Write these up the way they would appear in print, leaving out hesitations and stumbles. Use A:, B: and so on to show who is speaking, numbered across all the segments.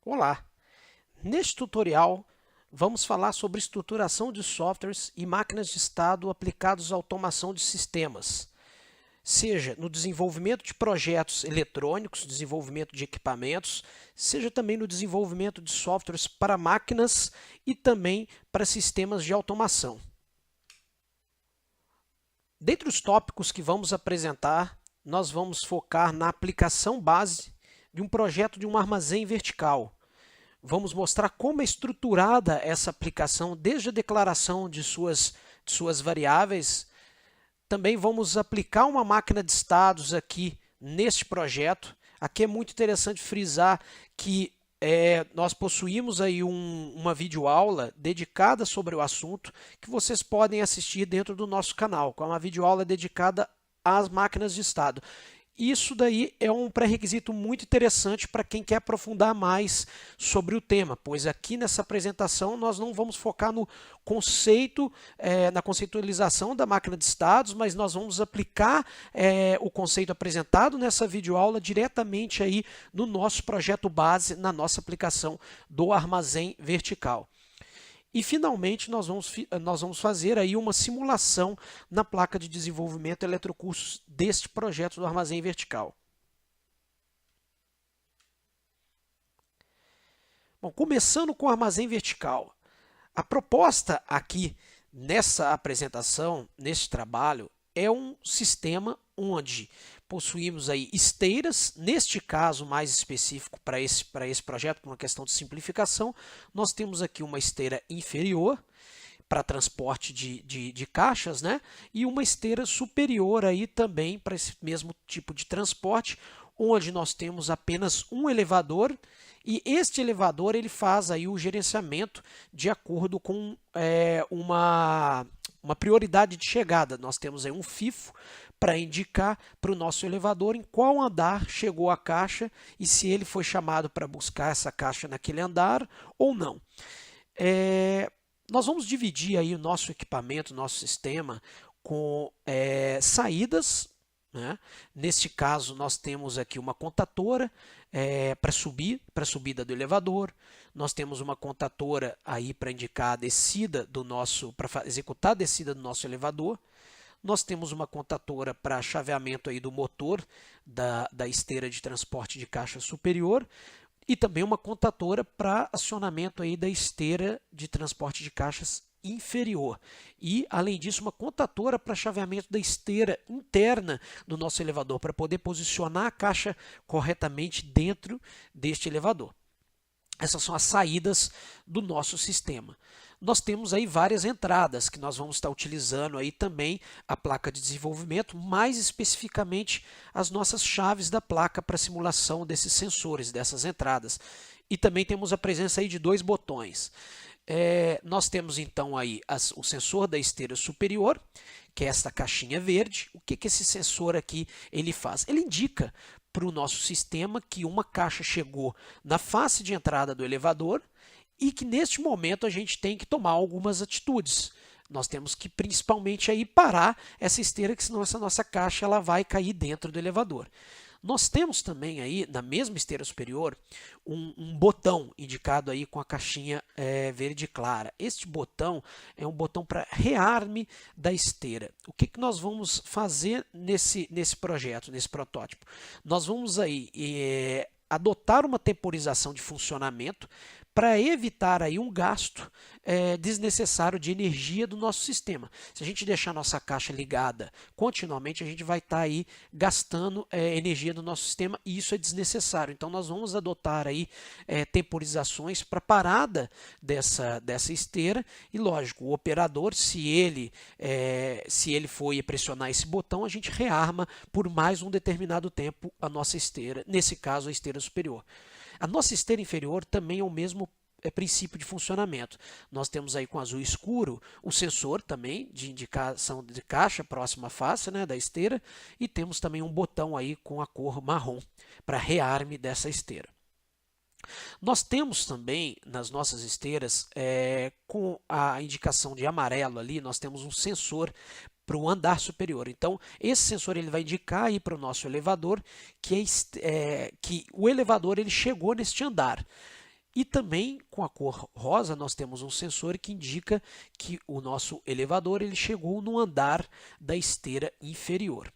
A: Olá! Neste tutorial vamos falar sobre estruturação de softwares e máquinas de estado aplicados à automação de sistemas, seja no desenvolvimento de projetos eletrônicos, desenvolvimento de equipamentos, seja também no desenvolvimento de softwares para máquinas e também para sistemas de automação. Dentre os tópicos que vamos apresentar, nós vamos focar na aplicação base de um projeto de um armazém vertical. Vamos mostrar como é estruturada essa aplicação, desde a declaração de suas variáveis. Também vamos aplicar uma máquina de estados aqui neste projeto. Aqui é muito interessante frisar que nós possuímos aí uma videoaula dedicada sobre o assunto que vocês podem assistir dentro do nosso canal, com uma videoaula dedicada às máquinas de estado. Isso daí é um pré-requisito muito interessante para quem quer aprofundar mais sobre o tema, pois aqui nessa apresentação nós não vamos focar no conceito, na conceitualização da máquina de estados, mas nós vamos aplicar o conceito apresentado nessa videoaula diretamente aí no nosso projeto base, na nossa aplicação do armazém vertical. E, finalmente, nós vamos fazer aí uma simulação na placa de desenvolvimento eletrocursos deste projeto do armazém vertical. Bom, começando com o armazém vertical. A proposta aqui nessa apresentação, nesse trabalho, é um sistema onde possuímos aí esteiras, neste caso mais específico para esse projeto, por uma questão de simplificação, nós temos aqui uma esteira inferior para transporte de caixas, né? E uma esteira superior aí também para esse mesmo tipo de transporte, onde nós temos apenas um elevador e este elevador ele faz aí o gerenciamento de acordo com uma prioridade de chegada. Nós temos aí um FIFO para indicar para o nosso elevador em qual andar chegou a caixa e se ele foi chamado para buscar essa caixa naquele andar ou não. Nós vamos dividir aí o nosso equipamento, o nosso sistema, com saídas, né? Neste caso, nós temos aqui uma contatora para subida do elevador. Nós temos uma contatora aí para indicar a descida para executar a descida do nosso elevador. Nós temos uma contatora para chaveamento aí do motor da esteira de transporte de caixa superior e também uma contatora para acionamento aí da esteira de transporte de caixas inferior. E, além disso, uma contatora para chaveamento da esteira interna do nosso elevador, para poder posicionar a caixa corretamente dentro deste elevador. Essas são as saídas do nosso sistema. Nós temos aí várias entradas que nós vamos estar utilizando aí também a placa de desenvolvimento, mais especificamente as nossas chaves da placa para simulação desses sensores, dessas entradas. E também temos a presença aí de dois botões. Nós temos então aí o sensor da esteira superior, que é esta caixinha verde. O que esse sensor aqui ele faz? Ele indica para o nosso sistema que uma caixa chegou na face de entrada do elevador e que neste momento a gente tem que tomar algumas atitudes. Nós temos que principalmente aí parar essa esteira, que senão essa nossa caixa ela vai cair dentro do elevador. Nós temos também aí, na mesma esteira superior, um botão indicado aí com a caixinha verde clara. Este botão é um botão para rearme da esteira. O que nós vamos fazer nesse projeto, nesse protótipo? Nós vamos aí adotar uma temporização de funcionamento para evitar aí um gasto desnecessário de energia do nosso sistema. Se a gente deixar nossa caixa ligada continuamente, a gente vai estar aí gastando energia do nosso sistema e isso é desnecessário. Então, nós vamos adotar aí temporizações para parada dessa esteira e, lógico, o operador, se ele for pressionar esse botão, a gente rearma por mais um determinado tempo a nossa esteira, nesse caso a esteira superior. A nossa esteira inferior também é o mesmo princípio de funcionamento. Nós temos aí com azul escuro o sensor também de indicação de caixa próxima à face, né, da esteira e temos também um botão aí com a cor marrom para rearme dessa esteira. Nós temos também nas nossas esteiras, com a indicação de amarelo ali, nós temos um sensor para o andar superior. Então, esse sensor ele vai indicar aí para o nosso elevador que o elevador ele chegou neste andar. E também com a cor rosa nós temos um sensor que indica que o nosso elevador ele chegou no andar da esteira inferior.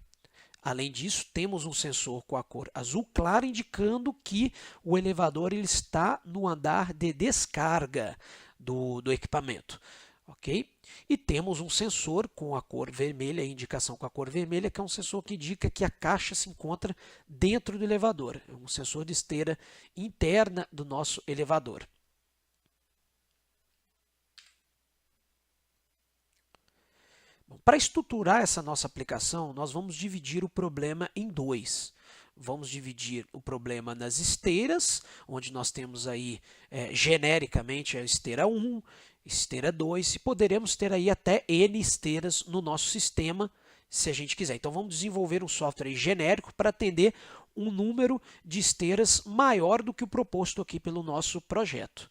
A: Além disso, temos um sensor com a cor azul clara indicando que o elevador ele está no andar de descarga do equipamento. Ok? E temos um sensor com a cor vermelha, a indicação com a cor vermelha, que é um sensor que indica que a caixa se encontra dentro do elevador. É um sensor de esteira interna do nosso elevador. Para estruturar essa nossa aplicação, nós vamos dividir o problema em dois. Vamos dividir o problema nas esteiras, onde nós temos aí genericamente a esteira 1, esteira 2, e poderemos ter aí até N esteiras no nosso sistema, se a gente quiser. Então vamos desenvolver um software genérico para atender um número de esteiras maior do que o proposto aqui pelo nosso projeto.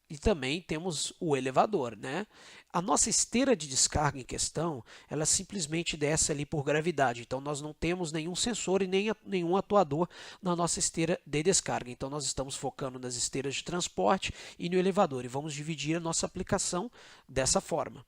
A: E também temos o elevador, né? A nossa esteira de descarga em questão, ela simplesmente desce ali por gravidade. Então, nós não temos nenhum sensor e nenhum atuador na nossa esteira de descarga. Então, nós estamos focando nas esteiras de transporte e no elevador. E vamos dividir a nossa aplicação dessa forma.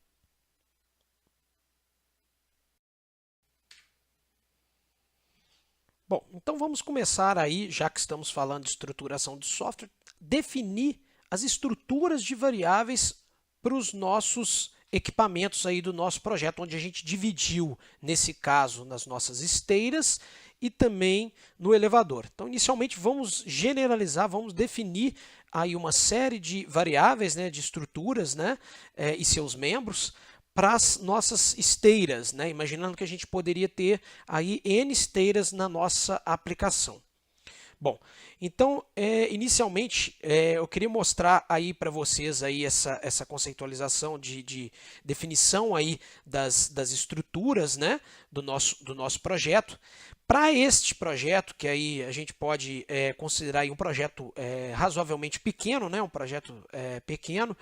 A: Bom, então vamos começar aí, já que estamos falando de estruturação de software, definir as estruturas de variáveis para os nossos equipamentos aí do nosso projeto, onde a gente dividiu, nesse caso, nas nossas esteiras e também no elevador. Então, inicialmente, vamos generalizar, vamos definir aí uma série de variáveis, né, de estruturas, né, e seus membros para as nossas esteiras, né, imaginando que a gente poderia ter aí N esteiras na nossa aplicação. Bom, então, inicialmente, eu queria mostrar aí para vocês aí essa conceitualização de definição aí das estruturas, né, do nosso projeto. Para este projeto, que aí a gente pode considerar aí um projeto razoavelmente pequeno, né, um projeto pequeno,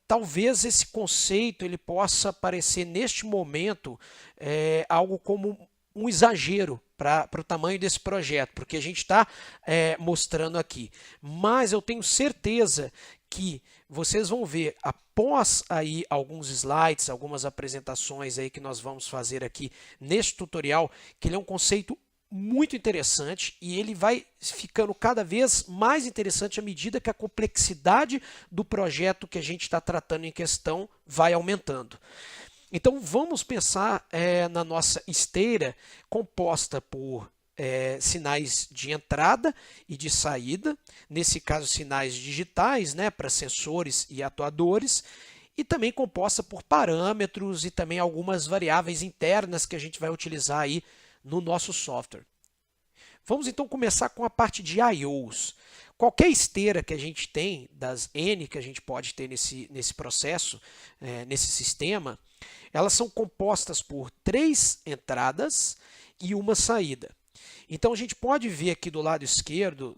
A: talvez esse conceito ele possa parecer neste momento algo como um exagero para o tamanho desse projeto, porque a gente está mostrando aqui. Mas eu tenho certeza que vocês vão ver após aí alguns slides, algumas apresentações aí que nós vamos fazer aqui neste tutorial, que ele é um conceito muito interessante e ele vai ficando cada vez mais interessante à medida que a complexidade do projeto que a gente está tratando em questão vai aumentando. Então, vamos pensar na nossa esteira composta por sinais de entrada e de saída, nesse caso sinais digitais, né, para sensores e atuadores, e também composta por parâmetros e também algumas variáveis internas que a gente vai utilizar aí no nosso software. Vamos então começar com a parte de I/Os. Qualquer esteira que a gente tem, das N que a gente pode ter nesse processo, nesse sistema, elas são compostas por 3 entradas e uma saída. Então, a gente pode ver aqui do lado esquerdo,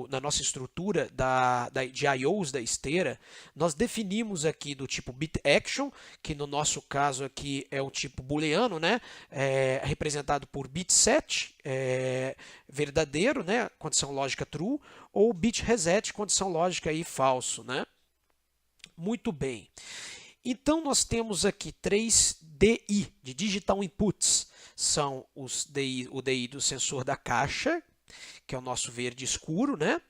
A: na nossa estrutura de I/Os da esteira, nós definimos aqui do tipo bit_action, que no nosso caso aqui é o tipo booleano, né? Representado por bit_set, verdadeiro, né? Condição lógica true, ou bit_reset, condição lógica aí falso, né? Muito bem. Então, nós temos aqui 3 DI, de Digital Inputs. São o DI do sensor da caixa, que é o nosso verde escuro, né?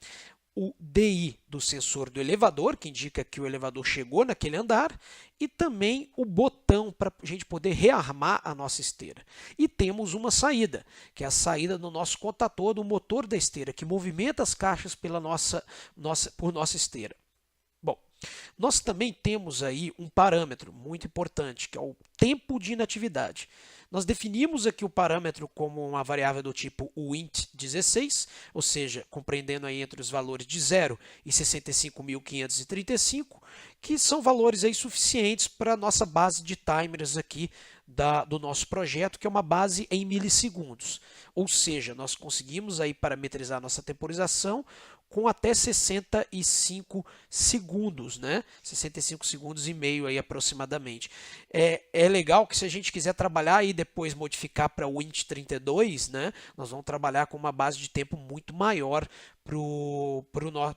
A: O DI do sensor do elevador, que indica que o elevador chegou naquele andar, e também o botão para a gente poder rearmar a nossa esteira. E temos uma saída, que é a saída do nosso contator do motor da esteira, que movimenta as caixas por nossa esteira. Bom, nós também temos aí um parâmetro muito importante, que é o tempo de inatividade. Nós definimos aqui o parâmetro como uma variável do tipo int16, ou seja, compreendendo aí entre os valores de 0 e 65.535, que são valores aí suficientes para a nossa base de timers aqui do nosso projeto, que é uma base em milissegundos. Ou seja, nós conseguimos aí parametrizar a nossa temporização com até 65 segundos, né? 65 segundos e meio aí aproximadamente. É legal que se a gente quiser trabalhar e depois modificar para o int32, né? Nós vamos trabalhar com uma base de tempo muito maior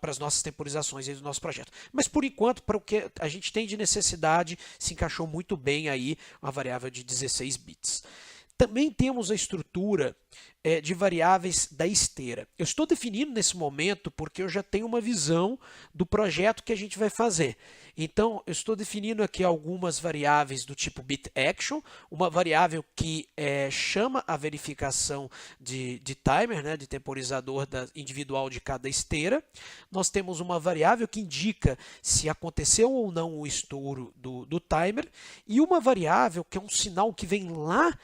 A: para as nossas temporizações aí do nosso projeto. Mas por enquanto, para o que a gente tem de necessidade, se encaixou muito bem aí uma variável de 16 bits. Também temos a estrutura de variáveis da esteira. Eu estou definindo nesse momento porque eu já tenho uma visão do projeto que a gente vai fazer. Então, eu estou definindo aqui algumas variáveis do tipo bitAction, uma variável que chama a verificação de timer, né, de temporizador individual de cada esteira. Nós temos uma variável que indica se aconteceu ou não o estouro do timer e uma variável que é um sinal que vem lá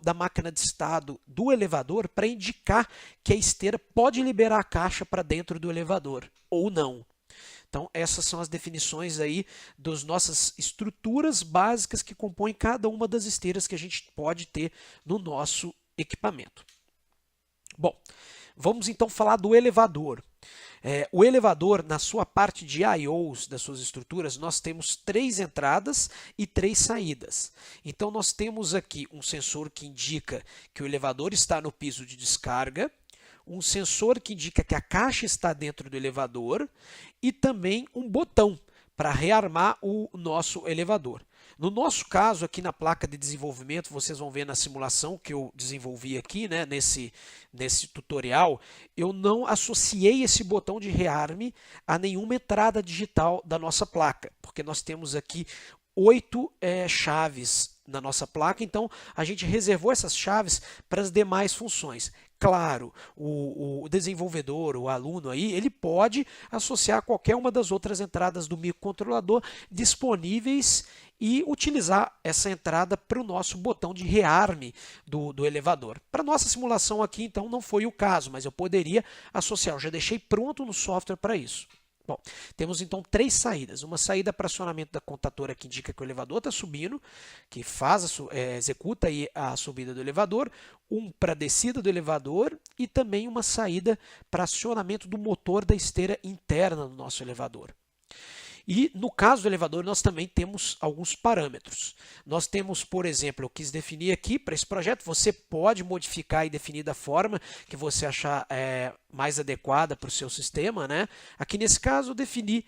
A: da máquina de estado do elevador para indicar que a esteira pode liberar a caixa para dentro do elevador ou não. Então, essas são as definições aí das nossas estruturas básicas que compõem cada uma das esteiras que a gente pode ter no nosso equipamento. Bom, vamos então falar do elevador. O elevador, na sua parte de I/Os das suas estruturas, nós temos 3 entradas e 3 saídas. Então, nós temos aqui um sensor que indica que o elevador está no piso de descarga, um sensor que indica que a caixa está dentro do elevador e também um botão para rearmar o nosso elevador. No nosso caso, aqui na placa de desenvolvimento, vocês vão ver na simulação que eu desenvolvi aqui, né, nesse tutorial, eu não associei esse botão de rearme a nenhuma entrada digital da nossa placa, porque nós temos aqui 8 chaves na nossa placa, então a gente reservou essas chaves para as demais funções. Claro, o desenvolvedor, o aluno aí, ele pode associar qualquer uma das outras entradas do microcontrolador disponíveis e utilizar essa entrada para o nosso botão de rearme do elevador. Para nossa simulação aqui, então, não foi o caso, mas eu poderia associar, eu já deixei pronto no software para isso. Bom, temos então 3 saídas. Uma saída para acionamento da contadora que indica que o elevador está subindo, que executa aí a subida do elevador, um para a descida do elevador e também uma saída para acionamento do motor da esteira interna do nosso elevador. E no caso do elevador, nós também temos alguns parâmetros. Nós temos, por exemplo, eu quis definir aqui para esse projeto, você pode modificar e definir da forma que você achar mais adequada para o seu sistema, né? Aqui nesse caso eu defini,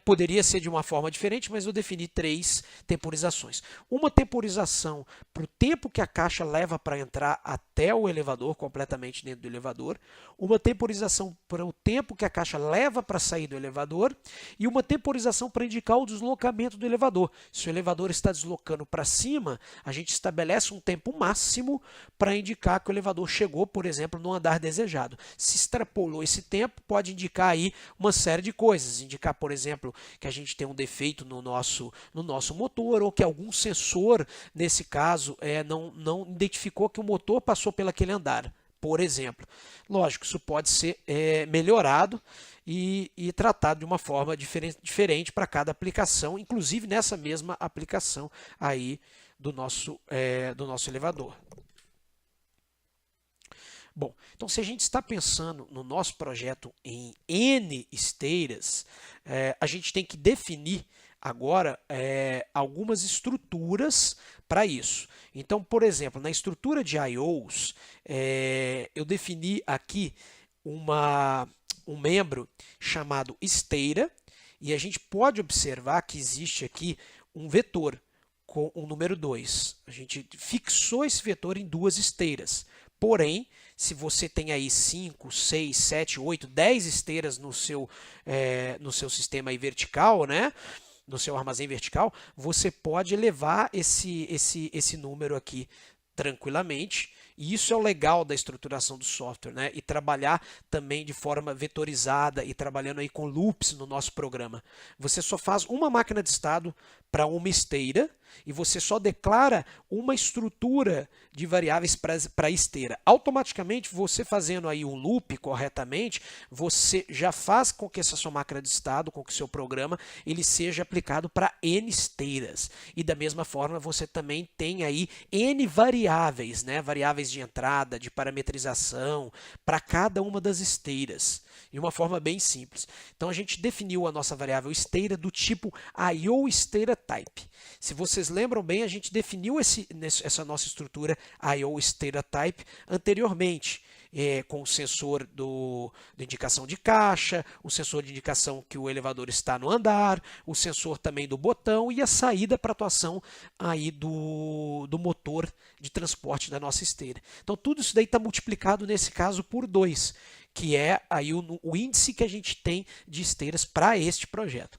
A: poderia ser de uma forma diferente, mas eu defini 3 temporizações. Uma temporização para o tempo que a caixa leva para entrar até o elevador, completamente dentro do elevador, uma temporização para o tempo que a caixa leva para sair do elevador e uma temporização para indicar o deslocamento do elevador. Se o elevador está deslocando para cima, a gente estabelece um tempo máximo para indicar que o elevador chegou, por exemplo, no andar desejado. Se extrapolou esse tempo, pode indicar aí uma série de coisas. Indicar, por exemplo, que a gente tem um defeito no nosso motor ou que algum sensor, nesse caso, não identificou que o motor passou pelaquele andar, por exemplo. Lógico, isso pode ser melhorado e tratado de uma forma diferente para cada aplicação, inclusive nessa mesma aplicação aí do nosso elevador. Bom, então se a gente está pensando no nosso projeto em N esteiras, a gente tem que definir agora algumas estruturas para isso. Então, por exemplo, na estrutura de I/Os, eu defini aqui um membro chamado esteira e a gente pode observar que existe aqui um vetor com o número 2. A gente fixou esse vetor em 2 esteiras. Porém, se você tem aí 5, 6, 7, 8, 10 esteiras no seu sistema aí vertical, né? No seu armazém vertical, você pode elevar esse número aqui tranquilamente. E isso é o legal da estruturação do software, né? E trabalhar também de forma vetorizada e trabalhando aí com loops no nosso programa. Você só faz uma máquina de estado para uma esteira e você só declara uma estrutura de variáveis para a esteira. Automaticamente, você fazendo aí um loop corretamente, você já faz com que essa sua máquina de estado, com que o seu programa, ele seja aplicado para N esteiras. E da mesma forma, você também tem aí N variáveis, né? Variáveis de entrada, de parametrização, para cada uma das esteiras, de uma forma bem simples. Então, a gente definiu a nossa variável esteira do tipo I/O esteira type. Se vocês lembram bem, a gente definiu essa nossa estrutura I/O esteira type anteriormente. com o sensor de indicação de caixa, o sensor de indicação que o elevador está no andar, o sensor também do botão e a saída para atuação aí do motor de transporte da nossa esteira. Então tudo isso daí está multiplicado nesse caso por 2, que é aí o índice que a gente tem de esteiras para este projeto.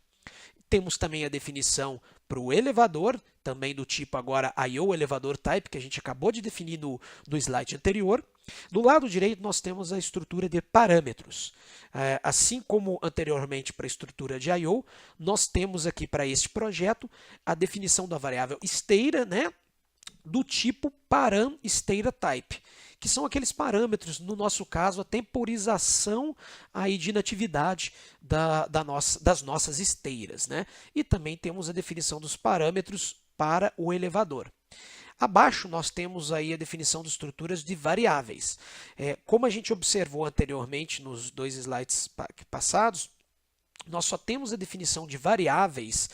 A: Temos também a definição para o elevador, também do tipo agora I/O Elevador Type, que a gente acabou de definir no slide anterior. Do lado direito nós temos a estrutura de parâmetros. Assim como anteriormente para a estrutura de I/O, nós temos aqui para este projeto a definição da variável esteira, né, do tipo param esteira type, que são aqueles parâmetros, no nosso caso, a temporização aí de inatividade das nossas esteiras, né? E também temos a definição dos parâmetros para o elevador. Abaixo nós temos aí a definição de estruturas de variáveis. Como a gente observou anteriormente nos 2 slides passados, nós só temos a definição de variáveis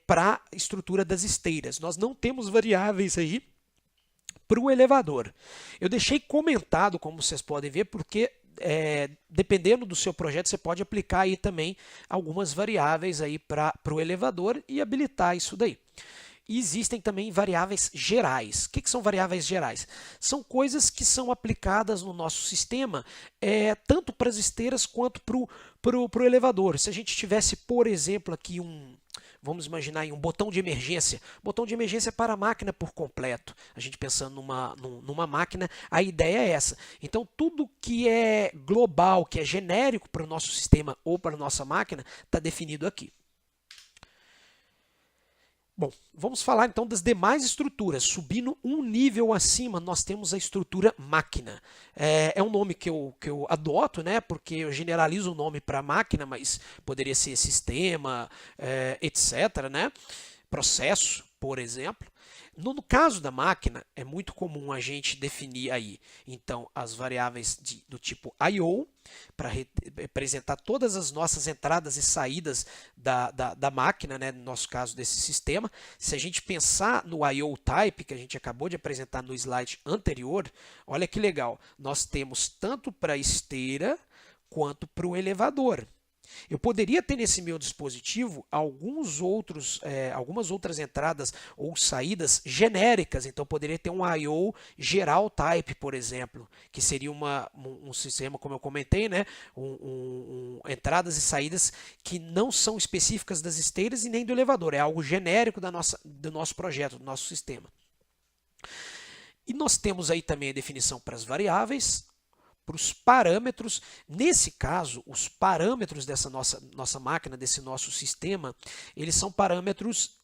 A: para a estrutura das esteiras. Nós não temos variáveis aí para o elevador. Eu deixei comentado, como vocês podem ver, porque dependendo do seu projeto, você pode aplicar aí também algumas variáveis aí para o elevador e habilitar isso daí. E existem também variáveis gerais. O que são variáveis gerais? São coisas que são aplicadas no nosso sistema, tanto para as esteiras quanto para o elevador. Se a gente tivesse, por exemplo, aqui vamos imaginar aí um botão de emergência. Botão de emergência para a máquina por completo. A gente pensando numa máquina, a ideia é essa. Então, tudo que é global, que é genérico para o nosso sistema ou para a nossa máquina, está definido aqui. Bom, vamos falar então das demais estruturas. Subindo um nível acima, nós temos a estrutura máquina. É um nome que eu adoto, né, porque eu generalizo o nome para máquina, mas poderia ser sistema, etc., né? Processo, por exemplo. No caso da máquina, é muito comum a gente definir aí, então, as variáveis do tipo I/O, para representar todas as nossas entradas e saídas da máquina, né, no nosso caso desse sistema. Se a gente pensar no I/O Type, que a gente acabou de apresentar no slide anterior, olha que legal, nós temos tanto para a esteira quanto para o elevador. Eu poderia ter nesse meu dispositivo algumas outras entradas ou saídas genéricas, então eu poderia ter um I/O geral type, por exemplo, que seria um sistema, como eu comentei, né? Entradas e saídas que não são específicas das esteiras e nem do elevador, é algo genérico do nosso projeto, do nosso sistema. E nós temos aí também a definição para as variáveis, para os parâmetros. Nesse caso, os parâmetros dessa nossa máquina, desse nosso sistema, eles são parâmetros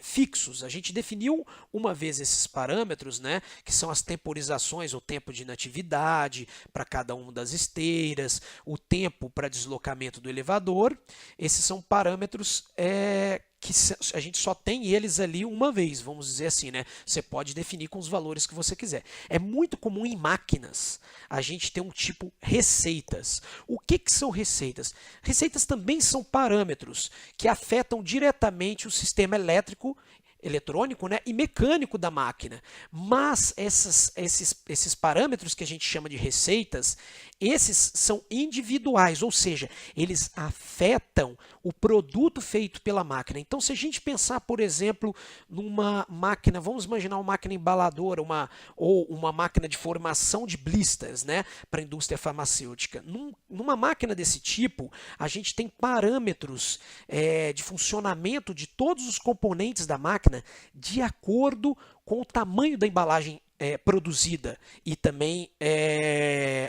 A: fixos. A gente definiu uma vez esses parâmetros, né, que são as temporizações, o tempo de inatividade para cada uma das esteiras, o tempo para deslocamento do elevador. Esses são parâmetros que a gente só tem eles ali uma vez, vamos dizer assim, né? Você pode definir com os valores que você quiser. É muito comum em máquinas a gente ter um tipo receitas. O que são receitas? Receitas também são parâmetros que afetam diretamente o sistema eletrônico, né, e mecânico da máquina. Mas esses parâmetros que a gente chama de receitas, esses são individuais, ou seja, eles afetam o produto feito pela máquina. Então, se a gente pensar, por exemplo, numa máquina, vamos imaginar uma máquina embaladora, ou uma máquina de formação de blisters, né, para a indústria farmacêutica. Numa máquina desse tipo, a gente tem parâmetros de funcionamento de todos os componentes da máquina de acordo com o tamanho da embalagem produzida e também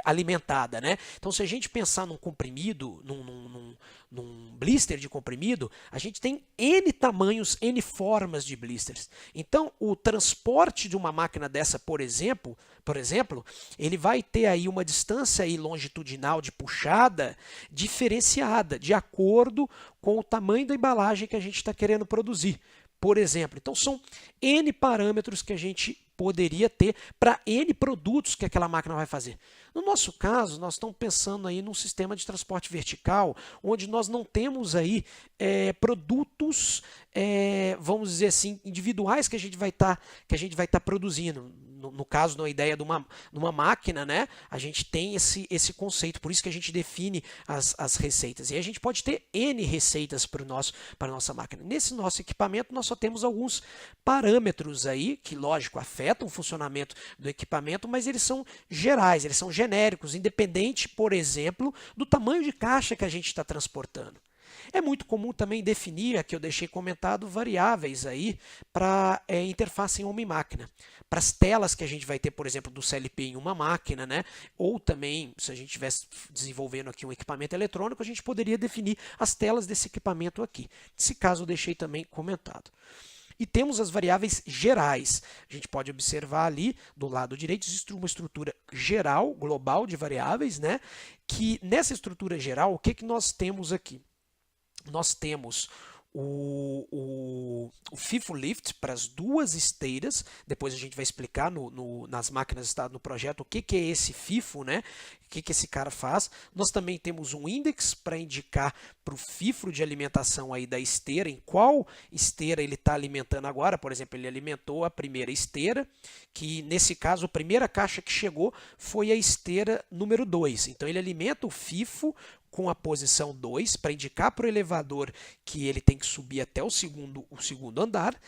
A: alimentada, né? Então, se a gente pensar num comprimido, num blister de comprimido, a gente tem N tamanhos, N formas de blisters. Então, o transporte de uma máquina dessa, por exemplo, ele vai ter aí uma distância aí longitudinal de puxada diferenciada, de acordo com o tamanho da embalagem que a gente está querendo produzir, por exemplo. Então, são N parâmetros que a gente poderia ter para N produtos que aquela máquina vai fazer. No nosso caso, nós estamos pensando aí num sistema de transporte vertical, onde nós não temos aí produtos, vamos dizer assim, individuais que a gente vai estar produzindo. No caso, na ideia de uma máquina, né, a gente tem esse conceito, por isso que a gente define as receitas. E a gente pode ter N receitas para a nossa máquina. Nesse nosso equipamento, nós só temos alguns parâmetros aí, que, lógico, afetam o funcionamento do equipamento, mas eles são gerais, eles são genéricos, independente, por exemplo, do tamanho de caixa que a gente está transportando. É muito comum também definir, aqui eu deixei comentado, variáveis aí para interface em homem-máquina. Para as telas que a gente vai ter, por exemplo, do CLP em uma máquina, né? Ou também, se a gente estivesse desenvolvendo aqui um equipamento eletrônico, a gente poderia definir as telas desse equipamento aqui. Nesse caso, eu deixei também comentado. E temos as variáveis gerais. A gente pode observar ali, do lado direito, existe uma estrutura geral, global de variáveis, né? Que nessa estrutura geral, o que nós temos aqui? Nós temos o FIFO Lift para as duas esteiras, depois a gente vai explicar nas máquinas no projeto o que é esse FIFO, né? O que esse cara faz. Nós também temos um index para indicar para o FIFO de alimentação aí da esteira, em qual esteira ele está alimentando agora. Por exemplo, ele alimentou a primeira esteira, que nesse caso a primeira caixa que chegou foi a esteira número 2. Então ele alimenta o FIFO com a posição 2 para indicar para o elevador que ele tem que subir até o segundo andar.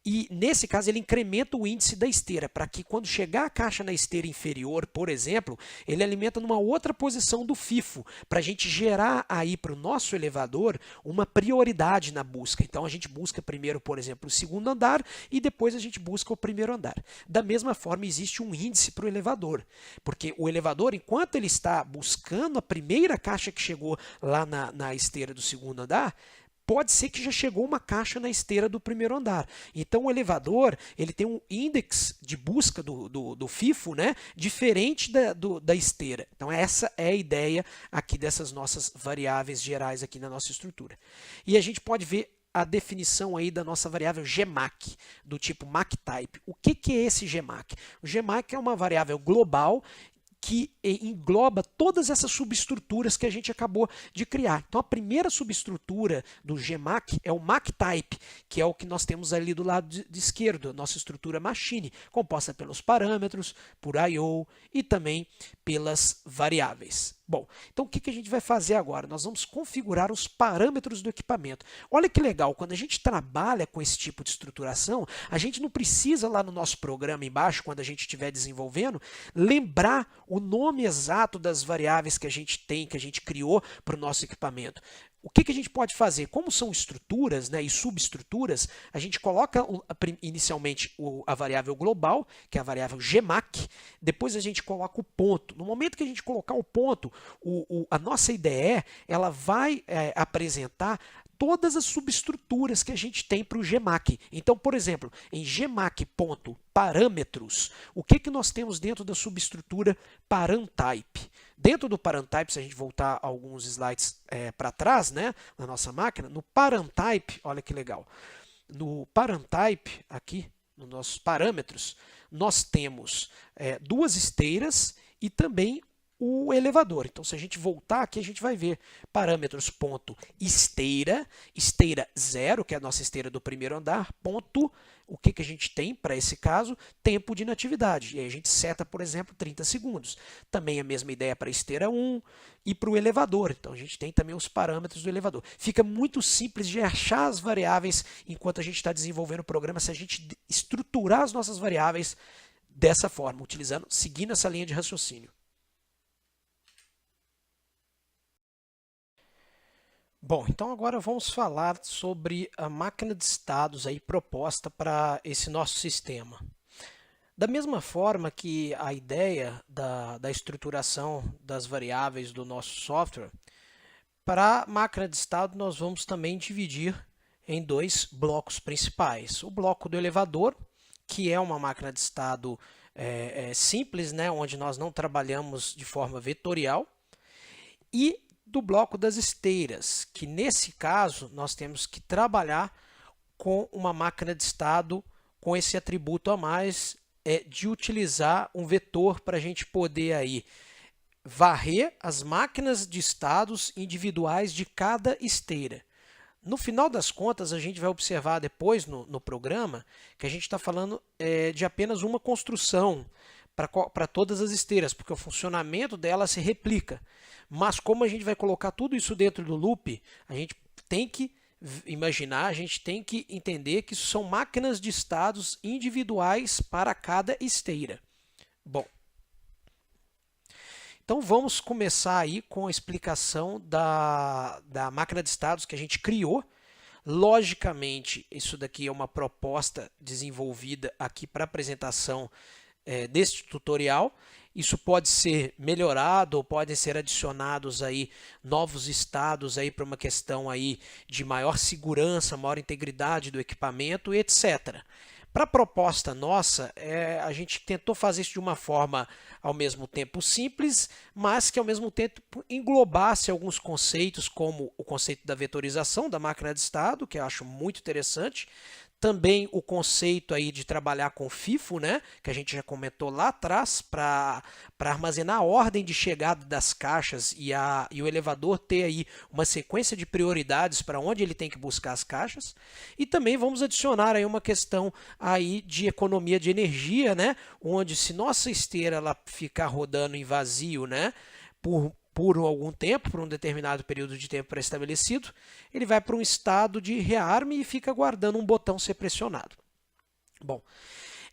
A: E nesse caso ele incrementa o índice da esteira para que quando chegar a caixa na esteira inferior, por exemplo, ele alimenta numa outra posição do FIFO, para a gente gerar aí para o nosso elevador uma prioridade na busca. Então a gente busca primeiro, por exemplo, o segundo andar e depois a gente busca o primeiro andar. Da mesma forma existe um índice para o elevador, porque o elevador, enquanto ele está buscando a primeira caixa que chegou lá na esteira do segundo andar, pode ser que já chegou uma caixa na esteira do primeiro andar. Então o elevador ele tem um índice de busca do FIFO, né, diferente da esteira. Então essa é a ideia aqui dessas nossas variáveis gerais aqui na nossa estrutura. E a gente pode ver a definição aí da nossa variável GMAC, do tipo MACtype. O que é esse GMAC? O GMAC é uma variável global que engloba todas essas subestruturas que a gente acabou de criar. Então, a primeira subestrutura do GMAC é o MACtype, que é o que nós temos ali do lado de esquerdo, a nossa estrutura machine, composta pelos parâmetros, por I/O e também pelas variáveis. Bom, então o que a gente vai fazer agora? Nós vamos configurar os parâmetros do equipamento. Olha que legal, quando a gente trabalha com esse tipo de estruturação, a gente não precisa lá no nosso programa embaixo, quando a gente estiver desenvolvendo, lembrar o nome exato das variáveis que a gente tem, que a gente criou para o nosso equipamento. O que a gente pode fazer? Como são estruturas, né, e subestruturas, a gente coloca inicialmente a variável global, que é a variável GMAC, depois a gente coloca o ponto. No momento que a gente colocar o ponto, a nossa IDE ela vai apresentar todas as subestruturas que a gente tem para o GMAC. Então, por exemplo, em GMAC.parâmetros, o que nós temos dentro da subestrutura parenttype? Dentro do parenttype, se a gente voltar alguns slides para trás, né, na nossa máquina, no parenttype, olha que legal, no parenttype, aqui, nos nossos parâmetros, nós temos duas esteiras e também o elevador. Então, se a gente voltar aqui, a gente vai ver parâmetros ponto esteira 0, que é a nossa esteira do primeiro andar, ponto, o que a gente tem para esse caso? Tempo de inatividade. E aí a gente seta, por exemplo, 30 segundos. Também a mesma ideia para a esteira 1 e para o elevador. Então, a gente tem também os parâmetros do elevador. Fica muito simples de achar as variáveis enquanto a gente está desenvolvendo o programa, se a gente estruturar as nossas variáveis dessa forma, seguindo essa linha de raciocínio. Bom, então agora vamos falar sobre a máquina de estados aí proposta para esse nosso sistema. Da mesma forma que a ideia da estruturação das variáveis do nosso software, para a máquina de estado nós vamos também dividir em dois blocos principais. O bloco do elevador, que é uma máquina de estado simples, né, onde nós não trabalhamos de forma vetorial, e do bloco das esteiras, que nesse caso nós temos que trabalhar com uma máquina de estado com esse atributo a mais de utilizar um vetor para a gente poder aí varrer as máquinas de estados individuais de cada esteira. No final das contas, a gente vai observar depois no programa que a gente está falando de apenas uma construção para todas as esteiras, porque o funcionamento dela se replica. Mas como a gente vai colocar tudo isso dentro do loop, a gente tem que imaginar, a gente tem que entender que isso são máquinas de estados individuais para cada esteira. Bom, então vamos começar aí com a explicação da máquina de estados que a gente criou. Logicamente, isso daqui é uma proposta desenvolvida aqui para apresentação deste tutorial. Isso pode ser melhorado ou podem ser adicionados aí novos estados aí para uma questão aí de maior segurança, maior integridade do equipamento, etc. Para a proposta nossa, a gente tentou fazer isso de uma forma ao mesmo tempo simples, mas que ao mesmo tempo englobasse alguns conceitos, como o conceito da vetorização da máquina de estado, que eu acho muito interessante. Também o conceito aí de trabalhar com FIFO, né, que a gente já comentou lá atrás, para armazenar a ordem de chegada das caixas e o elevador ter aí uma sequência de prioridades para onde ele tem que buscar as caixas. E também vamos adicionar aí uma questão aí de economia de energia, né, onde se nossa esteira ela ficar rodando em vazio, né, por algum tempo, por um determinado período de tempo pré-estabelecido, ele vai para um estado de rearme e fica aguardando um botão ser pressionado. Bom,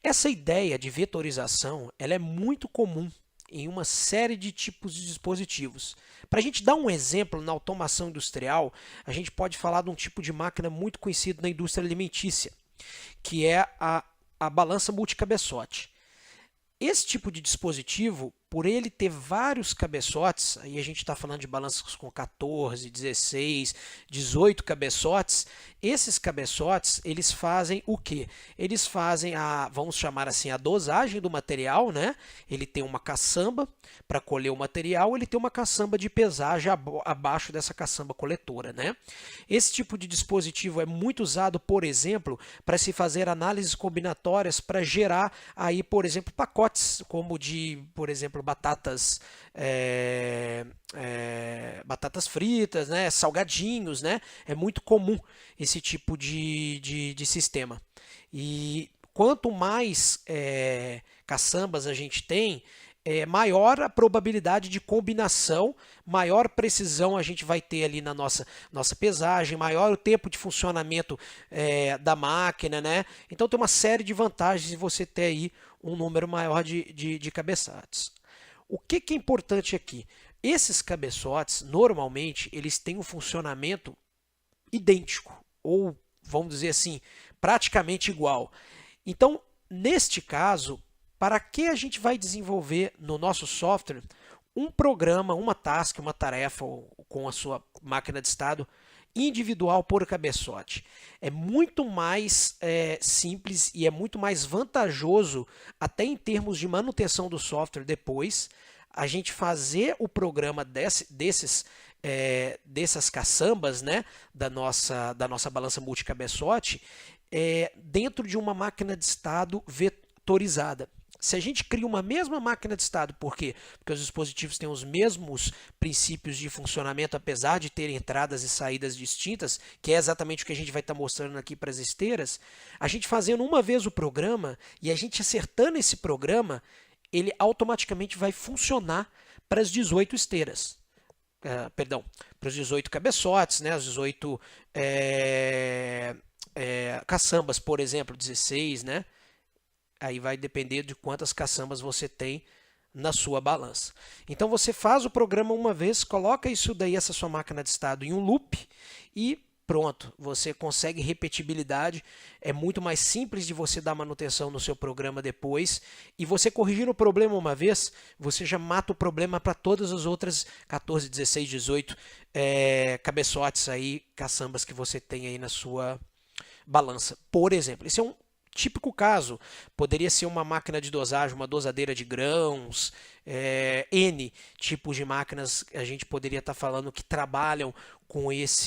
A: essa ideia de vetorização ela é muito comum em uma série de tipos de dispositivos. Para a gente dar um exemplo, na automação industrial, a gente pode falar de um tipo de máquina muito conhecido na indústria alimentícia, que é a balança multicabeçote. Esse tipo de dispositivo, por ele ter vários cabeçotes, aí a gente está falando de balanças com 14, 16, 18 cabeçotes, esses cabeçotes, eles fazem o quê? Eles fazem vamos chamar assim, a dosagem do material, né? Ele tem uma caçamba para colher o material, ele tem uma caçamba de pesagem abaixo dessa caçamba coletora, né? Esse tipo de dispositivo é muito usado, por exemplo, para se fazer análises combinatórias para gerar aí, por exemplo, pacotes como de, por exemplo, batatas fritas, né, salgadinhos, né? É muito comum esse tipo de sistema. E quanto mais caçambas a gente tem, maior a probabilidade de combinação, maior precisão a gente vai ter ali na nossa pesagem, maior o tempo de funcionamento da máquina, né? Então tem uma série de vantagens de você ter aí um número maior de cabeçotes. O que é importante aqui? Esses cabeçotes, normalmente, eles têm um funcionamento idêntico, ou vamos dizer assim, praticamente igual. Então, neste caso, para que a gente vai desenvolver no nosso software um programa, uma task, uma tarefa com a sua máquina de estado individual por cabeçote? É muito mais simples e é muito mais vantajoso, até em termos de manutenção do software depois, a gente fazer o programa dessas caçambas, né, da nossa balança multicabeçote dentro de uma máquina de estado vetorizada. Se a gente cria uma mesma máquina de estado, por quê? Porque os dispositivos têm os mesmos princípios de funcionamento, apesar de terem entradas e saídas distintas, que é exatamente o que a gente vai estar mostrando aqui para as esteiras, a gente fazendo uma vez o programa e a gente acertando esse programa, ele automaticamente vai funcionar para as 18 esteiras. Perdão, para os 18 cabeçotes, né, as 18 caçambas, por exemplo, 16, né? Aí vai depender de quantas caçambas você tem na sua balança. Então você faz o programa uma vez, coloca isso daí, essa sua máquina de estado, em um loop e pronto, você consegue repetibilidade. É muito mais simples de você dar manutenção no seu programa depois. E você corrigindo o problema uma vez, você já mata o problema para todas as outras 14, 16, 18 cabeçotes aí, caçambas que você tem aí na sua balança. Por exemplo, esse é um típico caso, poderia ser uma máquina de dosagem, uma dosadeira de grãos, N tipos de máquinas a gente poderia estar falando que trabalham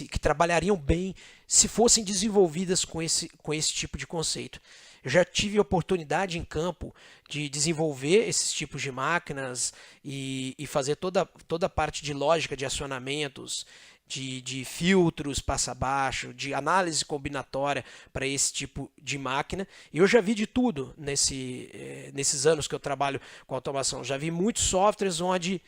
A: que trabalhariam bem se fossem desenvolvidas com esse tipo de conceito. Eu já tive oportunidade em campo de desenvolver esses tipos de máquinas e fazer toda a parte de lógica de acionamentos, de filtros passa-baixo, de análise combinatória para esse tipo de máquina. E eu já vi de tudo nesses anos que eu trabalho com automação. Já vi muitos softwares onde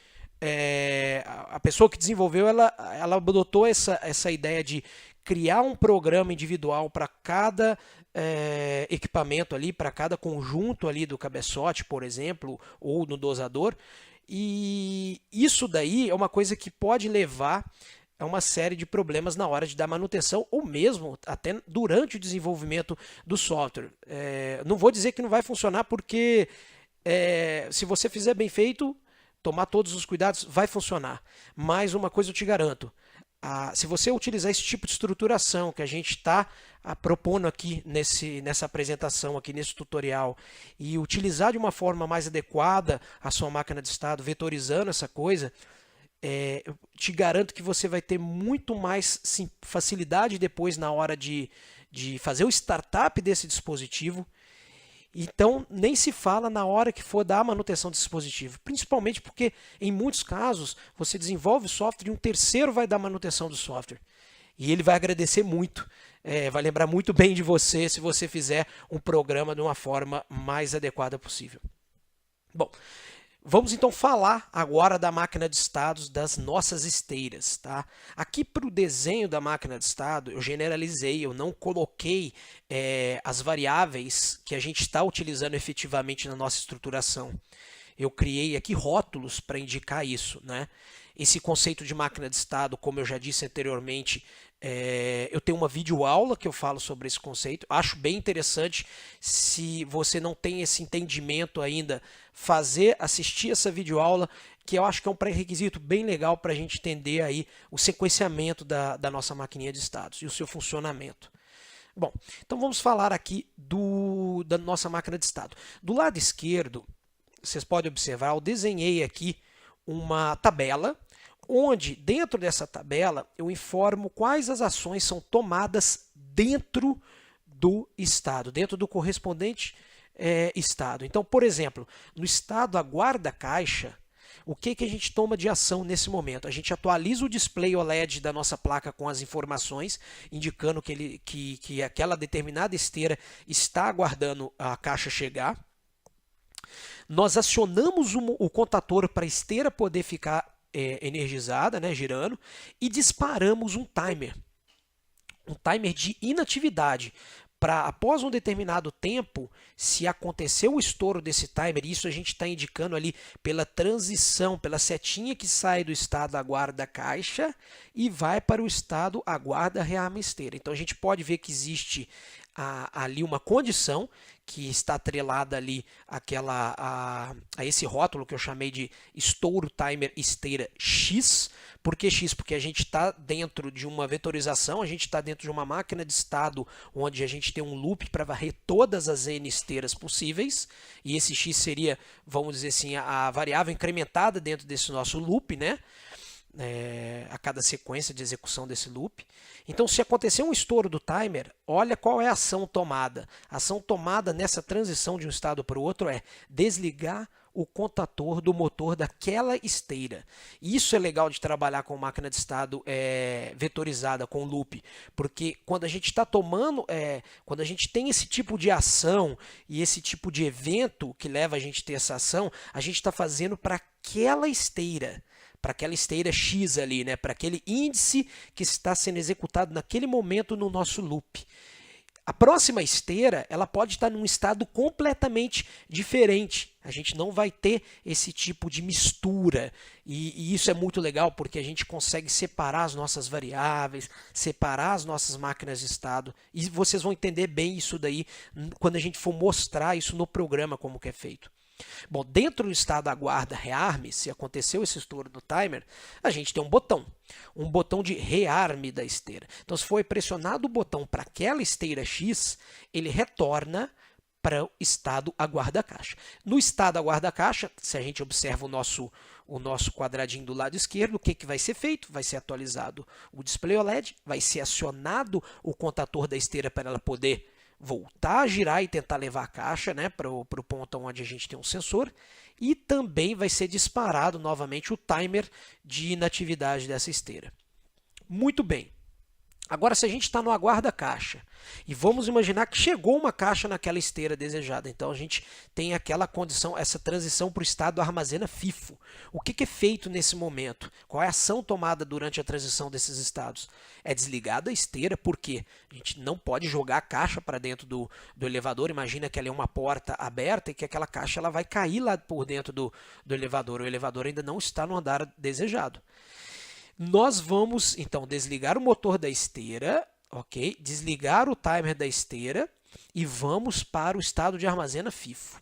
A: a pessoa que desenvolveu, ela adotou essa ideia de criar um programa individual para cada equipamento ali, para cada conjunto ali do cabeçote, por exemplo, ou no dosador. E isso daí é uma coisa que pode levar a uma série de problemas na hora de dar manutenção ou mesmo até durante o desenvolvimento do software. Não vou dizer que não vai funcionar porque se você fizer bem feito, tomar todos os cuidados, vai funcionar. Mas uma coisa eu te garanto, se você utilizar esse tipo de estruturação que a gente está propondo aqui nessa apresentação, aqui nesse tutorial, e utilizar de uma forma mais adequada a sua máquina de estado, vetorizando essa coisa, eu te garanto que você vai ter muito mais facilidade depois na hora de fazer o startup desse dispositivo. Então, nem se fala na hora que for dar a manutenção desse dispositivo, principalmente porque, em muitos casos, você desenvolve o software e um terceiro vai dar manutenção do software. E ele vai agradecer muito, vai lembrar muito bem de você se você fizer um programa de uma forma mais adequada possível. Bom, vamos então falar agora da máquina de estados das nossas esteiras. Tá? Aqui para o desenho da máquina de estado, eu generalizei, eu não coloquei as variáveis que a gente está utilizando efetivamente na nossa estruturação. Eu criei aqui rótulos para indicar isso. Né? Esse conceito de máquina de estado, como eu já disse anteriormente, eu tenho uma videoaula que eu falo sobre esse conceito. Acho bem interessante, se você não tem esse entendimento ainda, assistir essa videoaula, que eu acho que é um pré-requisito bem legal para a gente entender aí o sequenciamento da nossa maquininha de estados e o seu funcionamento. Bom, então vamos falar aqui da nossa máquina de estado. Do lado esquerdo, vocês podem observar, eu desenhei aqui uma tabela, onde dentro dessa tabela eu informo quais as ações são tomadas dentro do estado, dentro do correspondente estado. Então, por exemplo, no estado aguarda caixa, o que a gente toma de ação nesse momento? A gente atualiza o display OLED da nossa placa com as informações, indicando que aquela determinada esteira está aguardando a caixa chegar. Nós acionamos o contador para a esteira poder ficar energizada, né, girando, e disparamos um timer de inatividade, para após um determinado tempo, se acontecer o estouro desse timer, isso a gente está indicando ali pela transição, pela setinha que sai do estado aguarda caixa e vai para o estado aguarda rearma esteira. Então a gente pode ver que existe ali uma condição que está atrelada ali a esse rótulo que eu chamei de estouro timer esteira X. Por que X? Porque a gente está dentro de uma vetorização, a gente está dentro de uma máquina de estado onde a gente tem um loop para varrer todas as N esteiras possíveis, e esse X seria, vamos dizer assim, a variável incrementada dentro desse nosso loop, né? A cada sequência de execução desse loop. Então, se acontecer um estouro do timer, olha qual é a ação tomada. A ação tomada nessa transição de um estado para o outro é desligar o contador do motor daquela esteira. Isso é legal de trabalhar com máquina de estado vetorizada, com loop, porque quando a gente está tomando, quando a gente tem esse tipo de ação e esse tipo de evento que leva a gente a ter essa ação, a gente está fazendo para aquela esteira X ali, né? Para aquele índice que está sendo executado naquele momento no nosso loop. A próxima esteira, ela pode estar num estado completamente diferente. A gente não vai ter esse tipo de mistura. E isso é muito legal porque a gente consegue separar as nossas variáveis, separar as nossas máquinas de estado. E vocês vão entender bem isso daí quando a gente for mostrar isso no programa, como que é feito. Bom, dentro do estado aguarda rearme, se aconteceu esse estouro do timer, a gente tem um botão de rearme da esteira. Então, se foi pressionado o botão para aquela esteira X, ele retorna para o estado aguarda caixa. No estado aguarda caixa, se a gente observa o nosso quadradinho do lado esquerdo, o que vai ser feito? Vai ser atualizado o display OLED, vai ser acionado o contador da esteira para ela poder voltar a girar e tentar levar a caixa, né, para o ponto onde a gente tem um sensor, e também vai ser disparado novamente o timer de inatividade dessa esteira. Muito bem. Agora, se a gente está no aguarda caixa e vamos imaginar que chegou uma caixa naquela esteira desejada, então a gente tem aquela condição, essa transição para o estado armazena FIFO. O que é feito nesse momento? Qual é a ação tomada durante a transição desses estados? É desligada a esteira, porque a gente não pode jogar a caixa para dentro do elevador. Imagina que ela é uma porta aberta e que aquela caixa ela vai cair lá por dentro do elevador. O elevador ainda não está no andar desejado. Nós vamos, então, desligar o motor da esteira, ok? Desligar o timer da esteira e vamos para o estado de armazena FIFO.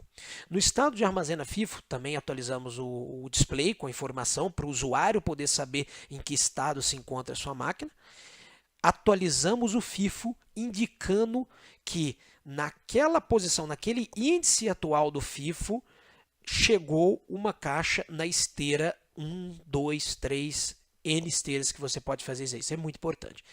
A: No estado de armazena FIFO, também atualizamos o display com informação para o usuário poder saber em que estado se encontra a sua máquina. Atualizamos o FIFO, indicando que naquela posição, naquele índice atual do FIFO, chegou uma caixa na esteira 1, 2, 3, N esteiras que você pode fazer isso é muito importante.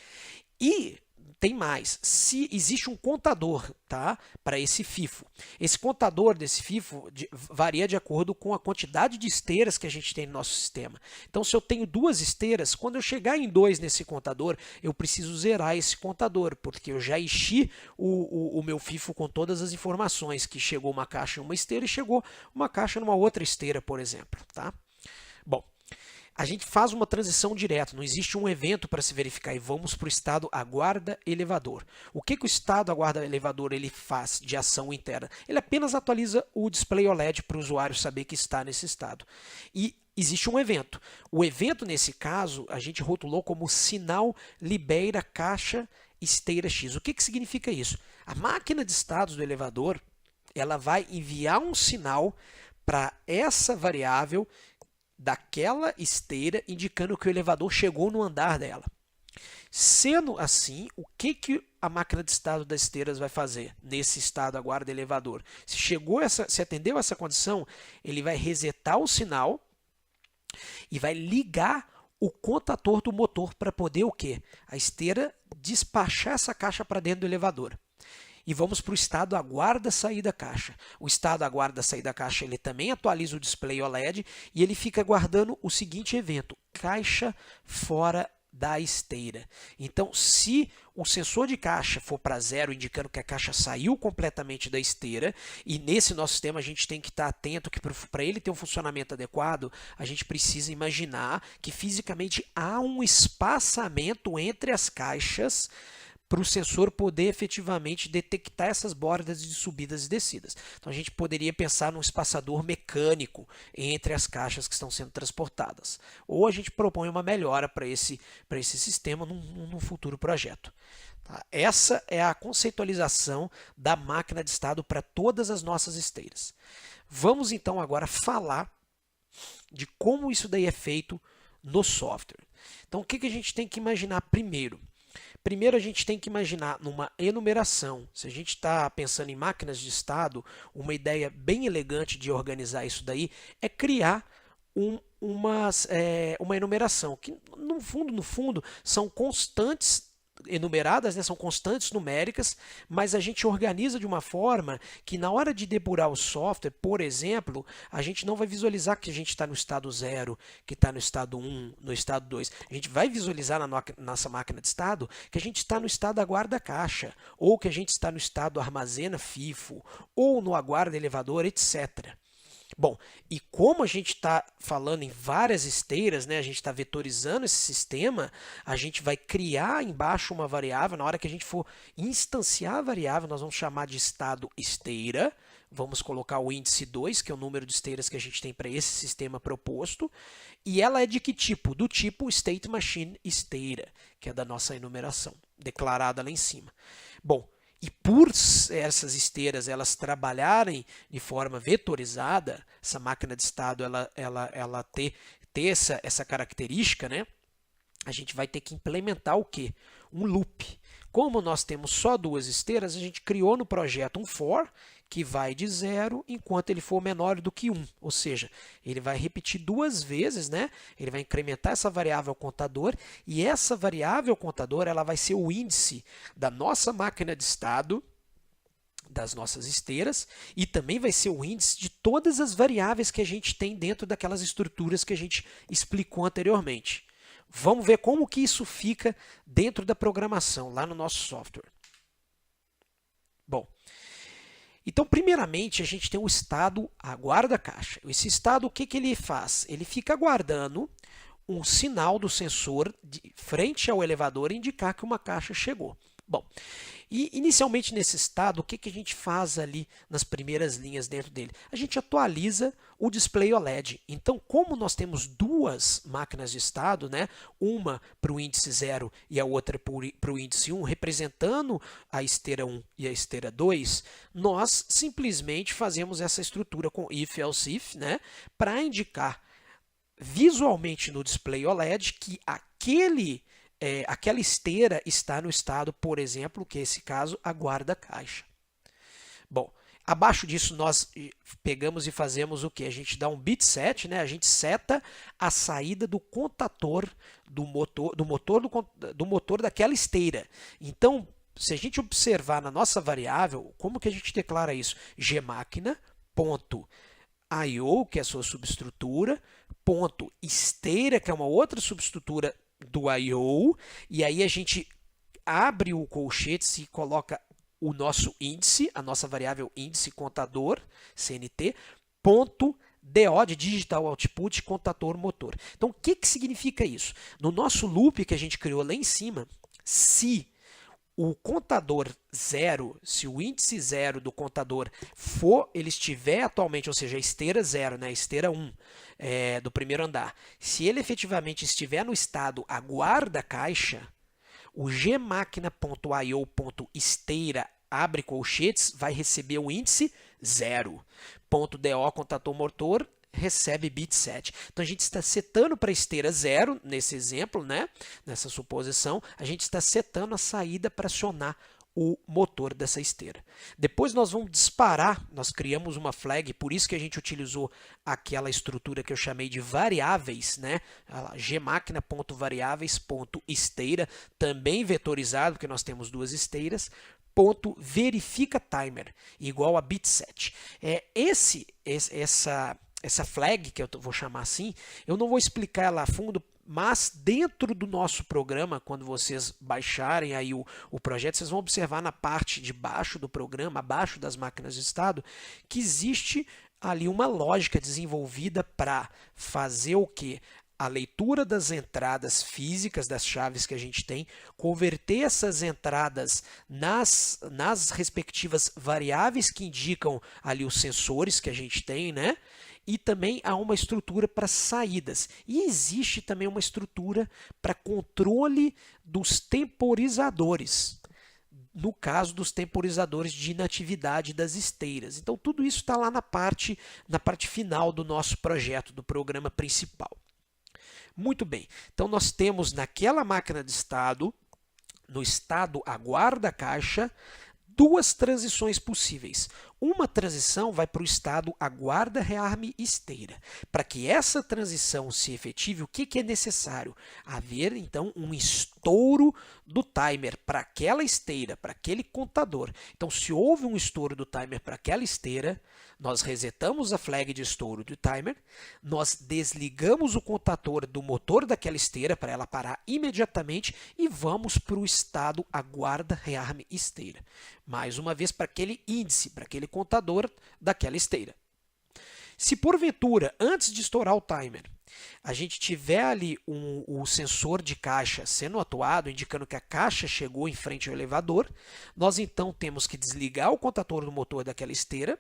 A: E tem mais, se existe um contador, tá, para esse FIFO. Esse contador desse FIFO varia de acordo com a quantidade de esteiras que a gente tem no nosso sistema. Então, se eu tenho 2 esteiras, quando eu chegar em 2 nesse contador, eu preciso zerar esse contador, porque eu já enchi o meu FIFO com todas as informações, que chegou uma caixa em uma esteira e chegou uma caixa numa outra esteira, por exemplo. Tá? Bom, a gente faz uma transição direta, não existe um evento para se verificar e vamos para o estado aguarda elevador. O que o estado aguarda elevador ele faz de ação interna? Ele apenas atualiza o display OLED para o usuário saber que está nesse estado. E existe um evento. O evento, nesse caso, a gente rotulou como sinal libera caixa esteira X. O que significa isso? A máquina de estados do elevador ela vai enviar um sinal para essa variável daquela esteira, indicando que o elevador chegou no andar dela. Sendo assim, o que a máquina de estado das esteiras vai fazer nesse estado aguarda elevador? Se atendeu essa condição, ele vai resetar o sinal e vai ligar o contador do motor para poder o quê? A esteira despachar essa caixa para dentro do elevador. E vamos para o estado aguarda saída caixa. O estado aguarda saída caixa ele também atualiza o display OLED e ele fica guardando o seguinte evento: caixa fora da esteira. Então, se o sensor de caixa for para 0, indicando que a caixa saiu completamente da esteira, e nesse nosso sistema a gente tem que estar atento que para ele ter um funcionamento adequado, a gente precisa imaginar que fisicamente há um espaçamento entre as caixas para o sensor poder efetivamente detectar essas bordas de subidas e descidas. Então a gente poderia pensar num espaçador mecânico entre as caixas que estão sendo transportadas. Ou a gente propõe uma melhora para esse sistema num futuro projeto. Tá? Essa é a conceitualização da máquina de estado para todas as nossas esteiras. Vamos então agora falar de como isso daí é feito no software. Então o que a gente tem que imaginar primeiro? Primeiro, a gente tem que imaginar numa enumeração. Se a gente está pensando em máquinas de estado, uma ideia bem elegante de organizar isso daí é criar uma enumeração, que no fundo, são constantes enumeradas, né, são constantes numéricas, mas a gente organiza de uma forma que na hora de depurar o software, por exemplo, a gente não vai visualizar que a gente está no estado 0, que está no estado 1, no estado 2. A gente vai visualizar na nossa máquina de estado que a gente está no estado aguarda caixa, ou que a gente está no estado armazena FIFO, ou no aguarda elevador, etc. Bom, e como a gente está falando em várias esteiras, né, a gente está vetorizando esse sistema, a gente vai criar embaixo uma variável. Na hora que a gente for instanciar a variável, nós vamos chamar de estado esteira. Vamos colocar o índice 2, que é o número de esteiras que a gente tem para esse sistema proposto. E ela é de que tipo? Do tipo state machine esteira, que é da nossa enumeração, declarada lá em cima. Bom, e por essas esteiras elas trabalharem de forma vetorizada, essa máquina de estado ela ter essa característica, né? A gente vai ter que implementar o quê? Um loop. Como nós temos só 2 esteiras, a gente criou no projeto um for que vai de 0 enquanto ele for menor do que 1. Ou seja, ele vai repetir 2 vezes, né? Ele vai incrementar essa variável contador e essa variável contador ela vai ser o índice da nossa máquina de estado das nossas esteiras e também vai ser o índice de todas as variáveis que a gente tem dentro daquelas estruturas que a gente explicou anteriormente. Vamos ver como que isso fica dentro da programação, lá no nosso software. Bom, então primeiramente a gente tem o estado aguarda caixa. Esse estado, o que que ele faz? Ele fica aguardando um sinal do sensor de frente ao elevador indicar que uma caixa chegou. Bom, e inicialmente nesse estado, o que que a gente faz ali nas primeiras linhas dentro dele? A gente atualiza o display OLED. Então, como nós temos duas máquinas de estado, né, uma para o índice 0 e a outra para o índice 1, representando a esteira 1 e a esteira 2, nós simplesmente fazemos essa estrutura com if, else, if, né, para indicar visualmente no display OLED que aquela esteira está no estado, por exemplo, que esse caso aguarda caixa. Bom, abaixo disso nós pegamos e fazemos o que? A gente dá um bit set, né? A gente seta a saída do contador do motor daquela esteira. Então, se a gente observar na nossa variável, como que a gente declara isso? gmáquina.io, que é a sua subestrutura, ponto esteira, que é uma outra subestrutura do I/O, e aí a gente abre o colchete e coloca o nosso índice, a nossa variável índice contador, CNT, ponto DO de Digital Output contador motor. Então, o que que significa isso? No nosso loop que a gente criou lá em cima, se o contador 0, se o índice 0 do contador ele estiver atualmente, ou seja, a esteira 0, né, a esteira 1 do primeiro andar, se ele efetivamente estiver no estado aguarda caixa, o gmáquina.io.esteira abre colchetes vai receber o índice 0. .do contador motor recebe bit set. Então a gente está setando para a esteira 0, nesse exemplo, né? Nessa suposição, a gente está setando a saída para acionar o motor dessa esteira. Depois nós vamos disparar, nós criamos uma flag, por isso que a gente utilizou aquela estrutura que eu chamei de variáveis, né? gmáquina.variáveis.esteira, também vetorizado, porque nós temos duas esteiras, ponto verifica timer, igual a bit set. Essa flag, que eu vou chamar assim, eu não vou explicar ela a fundo, mas dentro do nosso programa, quando vocês baixarem aí o projeto, vocês vão observar na parte de baixo do programa, abaixo das máquinas de estado, que existe ali uma lógica desenvolvida para fazer o quê? A leitura das entradas físicas das chaves que a gente tem, converter essas entradas nas respectivas variáveis que indicam ali os sensores que a gente tem, né? E também há uma estrutura para saídas. E existe também uma estrutura para controle dos temporizadores. No caso dos temporizadores de inatividade das esteiras. Então, tudo isso está lá na parte final do nosso projeto, do programa principal. Muito bem. Então, nós temos naquela máquina de estado, no estado aguarda caixa, duas transições possíveis. Uma transição vai para o estado aguarda rearme esteira. Para que essa transição se efetive, o que é necessário? Haver, então, um estouro do timer para aquela esteira, para aquele contador. Então, se houve um estouro do timer para aquela esteira, nós resetamos a flag de estouro do timer, nós desligamos o contador do motor daquela esteira para ela parar imediatamente e vamos para o estado aguarda rearme esteira. Mais uma vez para aquele índice, para aquele contador daquela esteira. Se porventura, antes de estourar o timer, a gente tiver ali o sensor de caixa sendo atuado, indicando que a caixa chegou em frente ao elevador, nós então temos que desligar o contador do motor daquela esteira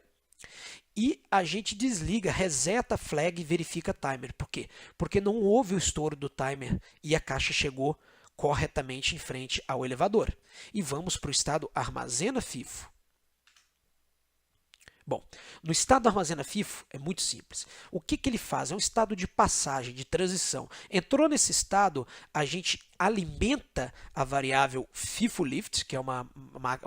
A: e a gente desliga, reseta a flag e verifica timer. Por quê? Porque não houve o estouro do timer e a caixa chegou corretamente em frente ao elevador. E vamos para o estado armazena FIFO. Bom, no estado armazena FIFO é muito simples. O que ele faz? É um estado de passagem, de transição. Entrou nesse estado, a gente alimenta a variável FIFOLIFT, que é uma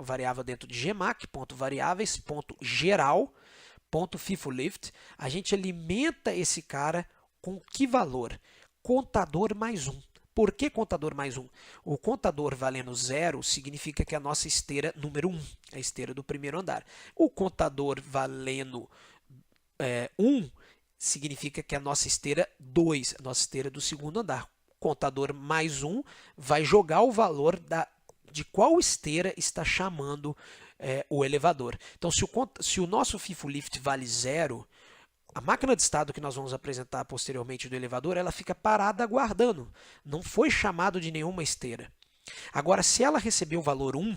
A: variável dentro de gmac.variáveis.geral.FIFOLIFT. A gente alimenta esse cara com que valor? Contador mais 1. Por que contador mais 1? O contador valendo 0 significa que a nossa esteira número 1, a esteira do primeiro andar. O contador valendo 1 significa que a nossa esteira 2, a nossa esteira do segundo andar. Contador mais 1 vai jogar o valor de qual esteira está chamando o elevador. Então, se o nosso FIFO Lift vale 0, a máquina de estado que nós vamos apresentar posteriormente do elevador, ela fica parada aguardando. Não foi chamado de nenhuma esteira. Agora, se ela receber o valor 1,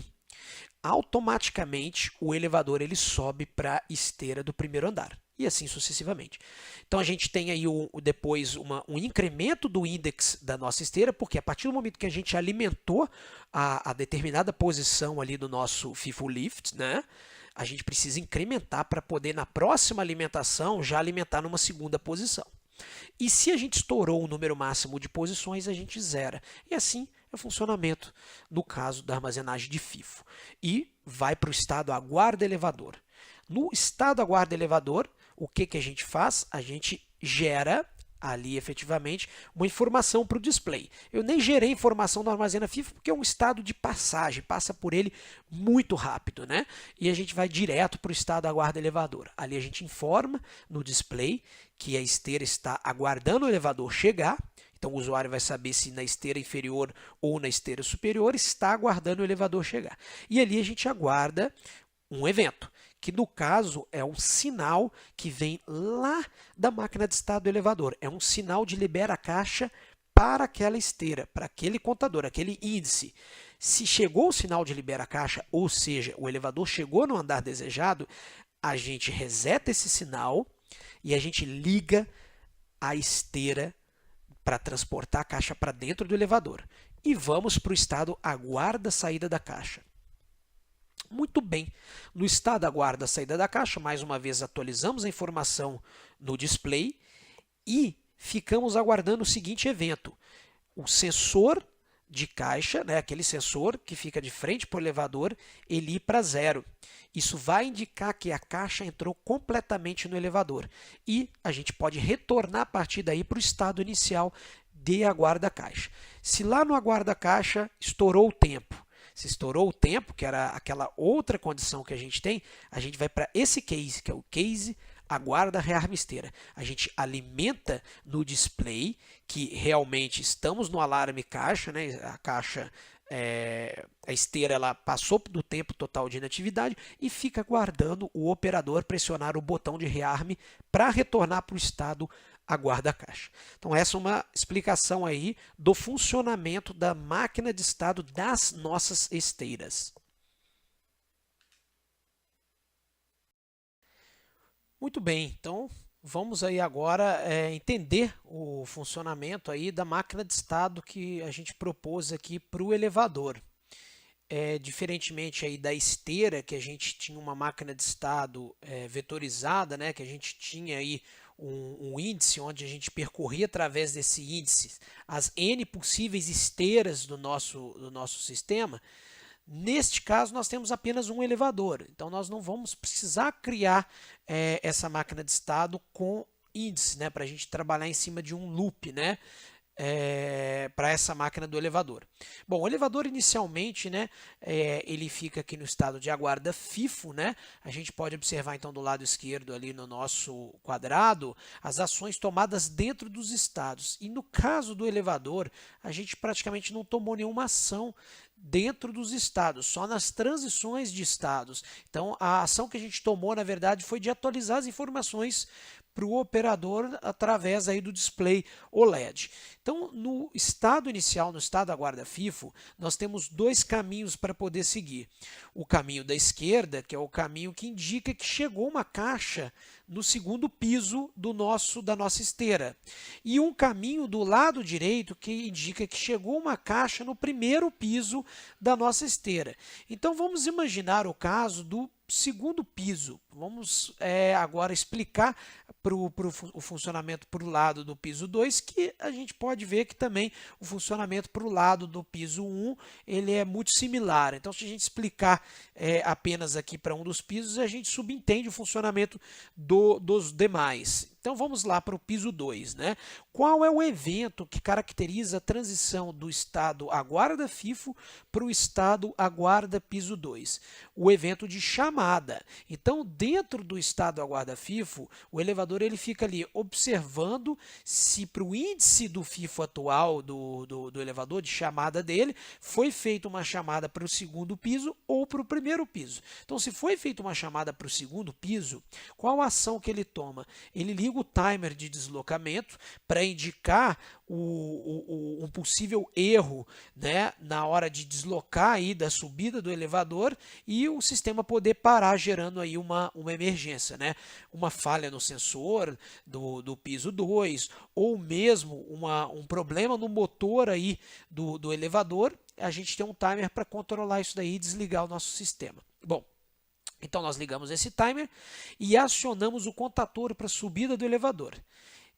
A: automaticamente o elevador ele sobe para a esteira do primeiro andar. E assim sucessivamente. Então a gente tem aí depois um incremento do índice da nossa esteira, porque a partir do momento que a gente alimentou a determinada posição ali do nosso FIFO Lift, né, a gente precisa incrementar para poder na próxima alimentação já alimentar numa segunda posição. E se a gente estourou o número máximo de posições, a gente zera. E assim é o funcionamento no caso da armazenagem de FIFO. E vai para o estado aguarda elevador. No estado aguarda elevador, o que a gente faz? A gente gera ali efetivamente uma informação para o display. Eu nem gerei informação no armazena FIFO porque é um estado de passagem, passa por ele muito rápido, né? E a gente vai direto para o estado aguarda elevador. Ali a gente informa no display que a esteira está aguardando o elevador chegar. Então o usuário vai saber se na esteira inferior ou na esteira superior está aguardando o elevador chegar. E ali a gente aguarda um evento, que no caso é um sinal que vem lá da máquina de estado do elevador. É um sinal de libera a caixa para aquela esteira, para aquele contador, aquele índice. Se chegou o sinal de libera a caixa, ou seja, o elevador chegou no andar desejado, a gente reseta esse sinal e a gente liga a esteira para transportar a caixa para dentro do elevador. E vamos para o estado aguarda a saída da caixa. Muito bem, no estado aguarda a saída da caixa, mais uma vez atualizamos a informação no display e ficamos aguardando o seguinte evento. O sensor de caixa, né, aquele sensor que fica de frente para o elevador, ele ir para 0. Isso vai indicar que a caixa entrou completamente no elevador e a gente pode retornar a partir daí para o estado inicial de aguarda caixa. Se lá no aguarda caixa estourou o tempo, se estourou o tempo, que era aquela outra condição que a gente tem, a gente vai para esse case, que é o case aguarda rearma esteira. A gente alimenta no display que realmente estamos no alarme caixa, né? A caixa, a esteira ela passou do tempo total de inatividade e fica aguardando o operador pressionar o botão de rearme para retornar para o estado aguarda a caixa. Então essa é uma explicação aí do funcionamento da máquina de estado das nossas esteiras. Muito bem, então vamos aí agora entender o funcionamento aí da máquina de estado que a gente propôs aqui para o elevador. Diferentemente aí da esteira, que a gente tinha uma máquina de estado vetorizada, né, que a gente tinha aí um índice onde a gente percorria através desse índice as N possíveis esteiras do nosso sistema. Neste caso, nós temos apenas um elevador, então nós não vamos precisar criar essa máquina de estado com índice, né, para a gente trabalhar em cima de um loop, né, para essa máquina do elevador. Bom, o elevador inicialmente, né, ele fica aqui no estado de aguarda FIFO, né? A gente pode observar então do lado esquerdo ali no nosso quadrado as ações tomadas dentro dos estados. E no caso do elevador, a gente praticamente não tomou nenhuma ação dentro dos estados, só nas transições de estados. Então, a ação que a gente tomou, na verdade, foi de atualizar as informações para o operador através aí do display OLED. Então, no estado inicial, no estado aguarda FIFO, nós temos dois caminhos para poder seguir. O caminho da esquerda, que é o caminho que indica que chegou uma caixa no segundo piso da nossa esteira. E um caminho do lado direito que indica que chegou uma caixa no primeiro piso da nossa esteira. Então, vamos imaginar o caso do segundo piso. Vamos agora explicar o funcionamento para o lado do piso 2, que a gente pode ver que também o funcionamento para o lado do piso 1 ele é muito similar. Então, se a gente explicar apenas aqui para um dos pisos, a gente subentende o funcionamento dos demais. Então vamos lá para o piso 2, né? Qual é o evento que caracteriza a transição do estado aguarda FIFO para o estado aguarda piso 2? O evento de chamada. Então, dentro do estado aguarda FIFO, o elevador ele fica ali observando se para o índice do FIFO atual do elevador, de chamada dele, foi feita uma chamada para o segundo piso ou para o primeiro piso. Então, se foi feita uma chamada para o segundo piso, qual a ação que ele toma? Ele liga o timer de deslocamento para indicar um possível erro, né, na hora de deslocar aí da subida do elevador e o sistema poder parar, gerando aí uma emergência, né, uma falha no sensor do piso 2 ou mesmo um problema no motor aí do elevador. A gente tem um timer para controlar isso daí e desligar o nosso sistema. Bom, então nós ligamos esse timer e acionamos o contator para a subida do elevador.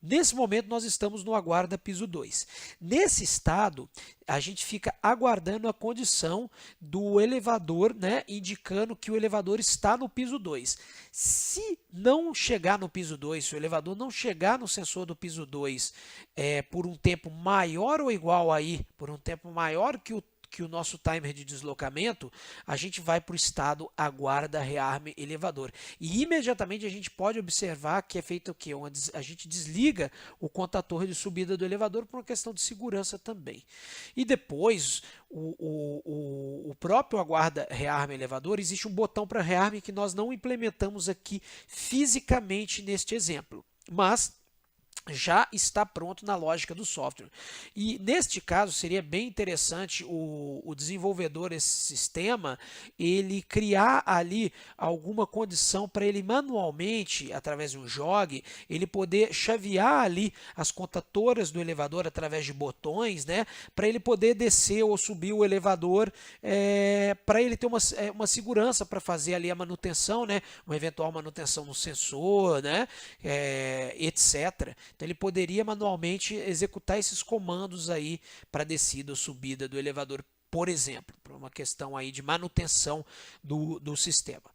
A: Nesse momento nós estamos no aguarda piso 2. Nesse estado, a gente fica aguardando a condição do elevador, né, indicando que o elevador está no piso 2. Se não chegar no piso 2, se o elevador não chegar no sensor do piso 2 por um tempo maior ou igual aí, por um tempo maior que o nosso timer de deslocamento, a gente vai para o estado aguarda rearme elevador. E imediatamente a gente pode observar que é feito o quê? A gente desliga o contator de subida do elevador por uma questão de segurança também. E depois, o próprio aguarda rearme elevador, existe um botão para rearme que nós não implementamos aqui fisicamente neste exemplo, mas já está pronto na lógica do software. E neste caso seria bem interessante o desenvolvedor desse sistema ele criar ali alguma condição para ele manualmente, através de um jogue, ele poder chavear ali as contatoras do elevador através de botões, né, para ele poder descer ou subir o elevador, para ele ter uma segurança para fazer ali a manutenção, né, uma eventual manutenção no sensor, né, etc. Então ele poderia manualmente executar esses comandos aí para descida ou subida do elevador, por exemplo, por uma questão aí de manutenção do sistema.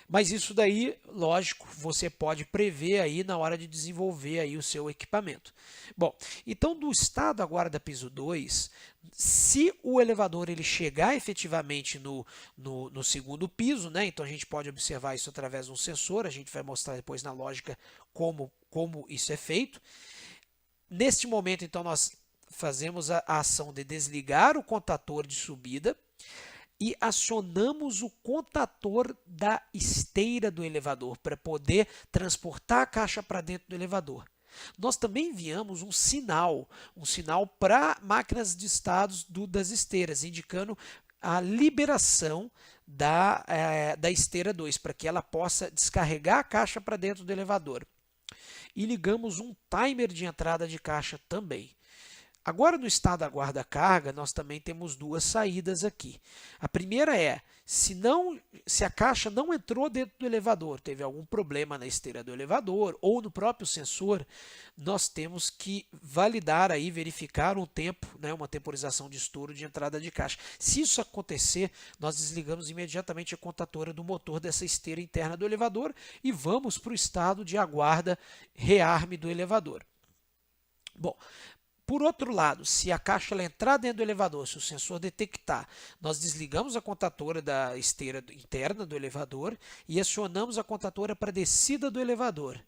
A: Mas isso daí, lógico, você pode prever aí na hora de desenvolver aí o seu equipamento. Bom, então do estado aguarda piso 2, se o elevador ele chegar efetivamente no segundo piso, né, então a gente pode observar isso através de um sensor, a gente vai mostrar depois na lógica como isso é feito. Neste momento, então, nós fazemos a ação de desligar o contator de subida e acionamos o contator da esteira do elevador para poder transportar a caixa para dentro do elevador. Nós também enviamos um sinal para máquinas de estados das esteiras, indicando a liberação da esteira 2, para que ela possa descarregar a caixa para dentro do elevador. E ligamos um timer de entrada de caixa também. Agora no estado aguarda carga, nós também temos duas saídas aqui. A primeira é, se a caixa não entrou dentro do elevador, teve algum problema na esteira do elevador ou no próprio sensor, nós temos que validar aí, verificar um tempo, né, uma temporização de estouro de entrada de caixa. Se isso acontecer, nós desligamos imediatamente a contatora do motor dessa esteira interna do elevador e vamos para o estado de aguarda rearme do elevador. Bom, por outro lado, se a caixa ela entrar dentro do elevador, se o sensor detectar, nós desligamos a contatora da esteira interna do elevador e acionamos a contatora para a descida do elevador.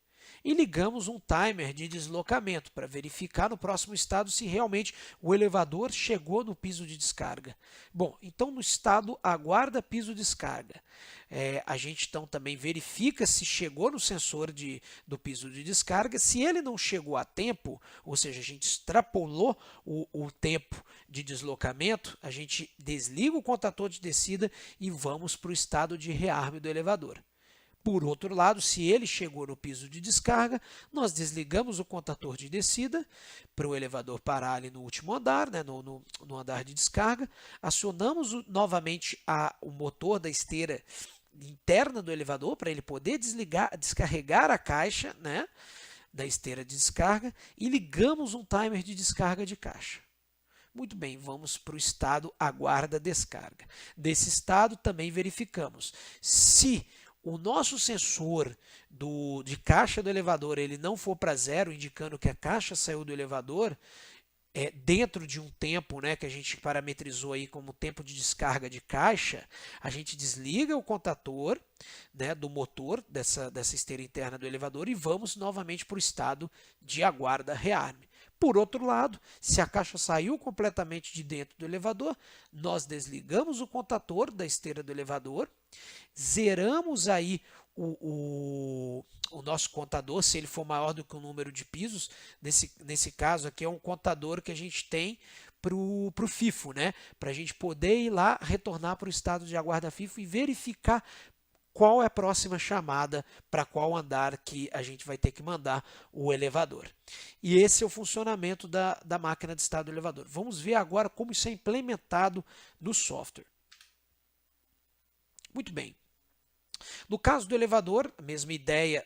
A: E ligamos um timer de deslocamento para verificar no próximo estado se realmente o elevador chegou no piso de descarga. Bom, então no estado aguarda piso descarga. A gente então também verifica se chegou no sensor do piso de descarga. Se ele não chegou a tempo, ou seja, a gente extrapolou o tempo de deslocamento, a gente desliga o contator de descida e vamos para o estado de rearme do elevador. Por outro lado, se ele chegou no piso de descarga, nós desligamos o contator de descida para o elevador parar ali no último andar, né, no andar de descarga, acionamos novamente o motor da esteira interna do elevador para ele poder descarregar a caixa, né, da esteira de descarga, e ligamos um timer de descarga de caixa. Muito bem, vamos para o estado aguarda descarga. Desse estado também verificamos se o nosso sensor de caixa do elevador ele não for para zero, indicando que a caixa saiu do elevador, dentro de um tempo, né, que a gente parametrizou aí como tempo de descarga de caixa, a gente desliga o contador, né, do motor dessa esteira interna do elevador e vamos novamente para o estado de aguarda rearme. Por outro lado, se a caixa saiu completamente de dentro do elevador, nós desligamos o contador da esteira do elevador, zeramos aí o nosso contador, se ele for maior do que o número de pisos. Nesse caso aqui é um contador que a gente tem para o FIFO, né? Para a gente poder ir lá, retornar para o estado de aguarda FIFO e verificar qual é a próxima chamada para qual andar que a gente vai ter que mandar o elevador. E esse é o funcionamento da máquina de estado do elevador. Vamos ver agora como isso é implementado no software. Muito bem. No caso do elevador, a mesma ideia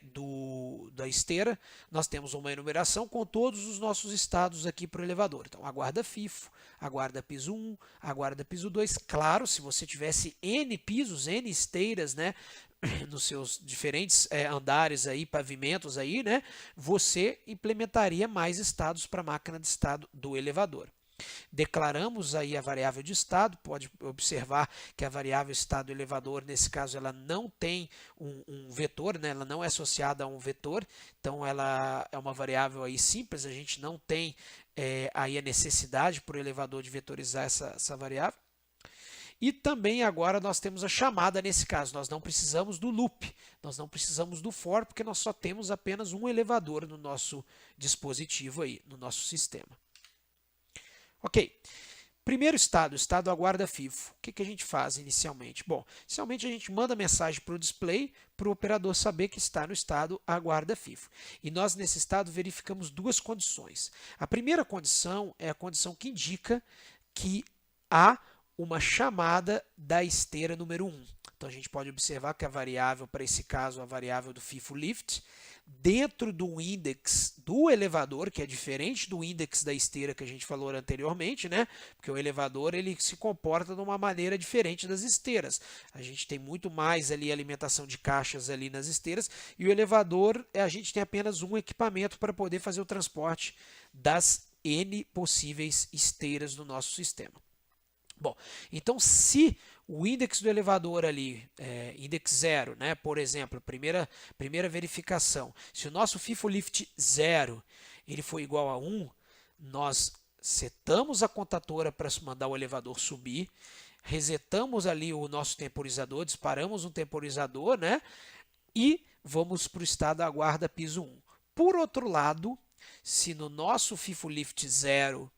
A: da esteira, nós temos uma enumeração com todos os nossos estados aqui para o elevador. Então, aguarda FIFO, aguarda piso 1, aguarda piso 2. Claro, se você tivesse N pisos, N esteiras, né, nos seus diferentes andares aí, pavimentos aí, né, você implementaria mais estados para a máquina de estado do elevador. Declaramos aí a variável de estado, pode observar que a variável estado do elevador, nesse caso, ela não tem um vetor, né? Ela não é associada a um vetor, então ela é uma variável aí simples, a gente não tem aí a necessidade para o elevador de vetorizar essa variável. E também agora nós temos a chamada nesse caso, nós não precisamos do loop, nós não precisamos do for, porque nós só temos apenas um elevador no nosso dispositivo aí, no nosso sistema. Ok, primeiro estado, estado aguarda FIFO. O que a gente faz inicialmente? Bom, inicialmente a gente manda mensagem para o display, para o operador saber que está no estado aguarda FIFO. E nós nesse estado verificamos duas condições. A primeira condição é a condição que indica que há uma chamada da esteira número 1. Então a gente pode observar que a variável, para esse caso, a variável do FIFO lift, dentro do index do elevador, que é diferente do index da esteira que a gente falou anteriormente, né? Porque o elevador ele se comporta de uma maneira diferente das esteiras. A gente tem muito mais ali alimentação de caixas ali nas esteiras e o elevador a gente tem apenas um equipamento para poder fazer o transporte das N possíveis esteiras do nosso sistema. Bom, então se o index do elevador ali, index 0, né, por exemplo, primeira verificação, se o nosso FIFO lift 0 ele for igual a 1, nós setamos a contadora para mandar o elevador subir, resetamos ali o nosso temporizador, disparamos um temporizador, né, e vamos para o estado aguarda piso 1. Por outro lado, se no nosso FIFO lift 0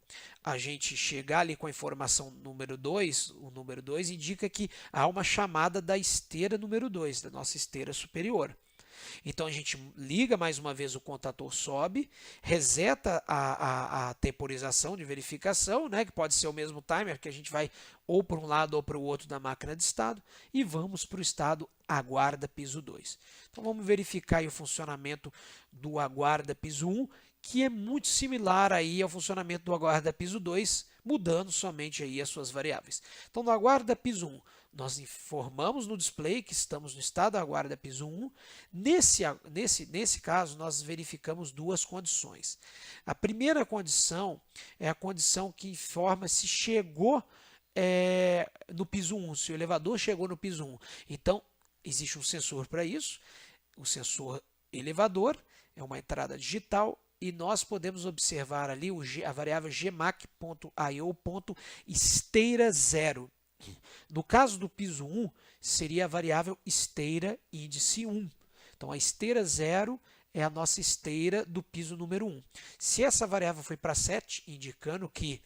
A: a gente chegar ali com a informação número 2, o número 2 indica que há uma chamada da esteira número 2, da nossa esteira superior. Então a gente liga mais uma vez o contador, sobe, reseta a temporização de verificação, né, que pode ser o mesmo timer, que a gente vai ou para um lado ou para o outro da máquina de estado, e vamos para o estado aguarda piso 2. Então vamos verificar aí o funcionamento do aguarda piso 1, que é muito similar aí ao funcionamento do aguarda piso 2, mudando somente aí as suas variáveis. Então no aguarda piso 1, nós informamos no display que estamos no estado aguarda piso 1. Nesse caso, nós verificamos duas condições. A primeira condição é a condição que informa se chegou no piso 1, se o elevador chegou no piso 1. Então, existe um sensor para isso, o sensor elevador, é uma entrada digital, e nós podemos observar ali a variável gmac.io.esteira0. No caso do piso 1, seria a variável esteira índice 1. Então, a esteira 0 é a nossa esteira do piso número 1. Se essa variável foi para 7, indicando que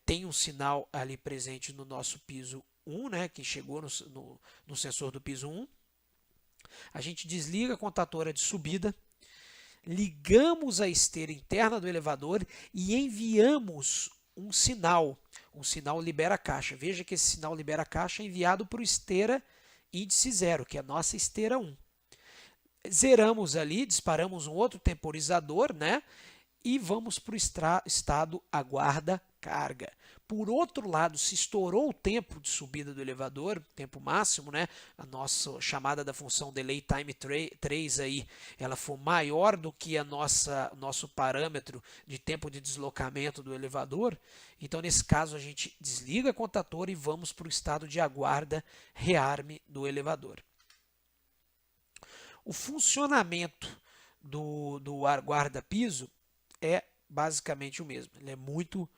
A: tem um sinal ali presente no nosso piso 1, né, que chegou no sensor do piso 1, a gente desliga a contadora de subida, ligamos a esteira interna do elevador e enviamos um sinal libera caixa. Veja que esse sinal libera caixa é enviado para o esteira índice 0, que é a nossa esteira 1. Zeramos ali, disparamos um outro temporizador, né? E vamos para o estado aguarda carga. Por outro lado, se estourou o tempo de subida do elevador, tempo máximo, né? A nossa chamada da função delay time 3 aí, ela for maior do que a nosso parâmetro de tempo de deslocamento do elevador, então nesse caso a gente desliga a contatora e vamos para o estado de aguarda rearme do elevador. O funcionamento do guarda-piso é basicamente o mesmo. Ele é muito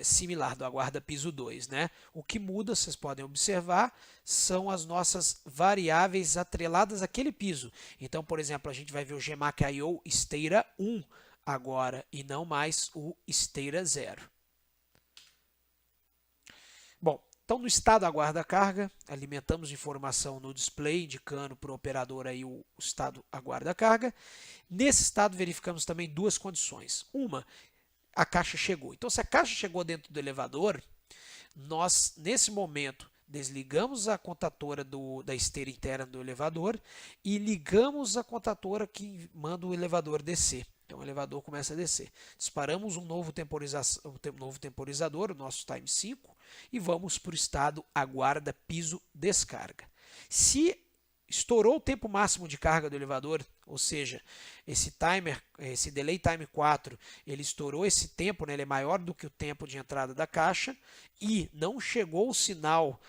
A: similar do guarda-piso 2, né? O que muda, vocês podem observar, são as nossas variáveis atreladas àquele piso. Então, por exemplo, a gente vai ver o GMAC I/O esteira 1 agora e não mais o esteira 0. Bom, então no estado aguarda carga, alimentamos informação no display indicando para o operador aí o estado aguarda carga. Nesse estado verificamos também duas condições. Uma, a caixa chegou. Então, se a caixa chegou dentro do elevador, nós, nesse momento, desligamos a contatora da esteira interna do elevador e ligamos a contatora que manda o elevador descer. Então, o elevador começa a descer. Disparamos um novo temporizador, o nosso time 5, e vamos para o estado aguarda piso descarga. Se estourou o tempo máximo de carga do elevador, ou seja, esse delay time 4, ele estourou esse tempo, né, ele é maior do que o tempo de entrada da caixa e não chegou o sinal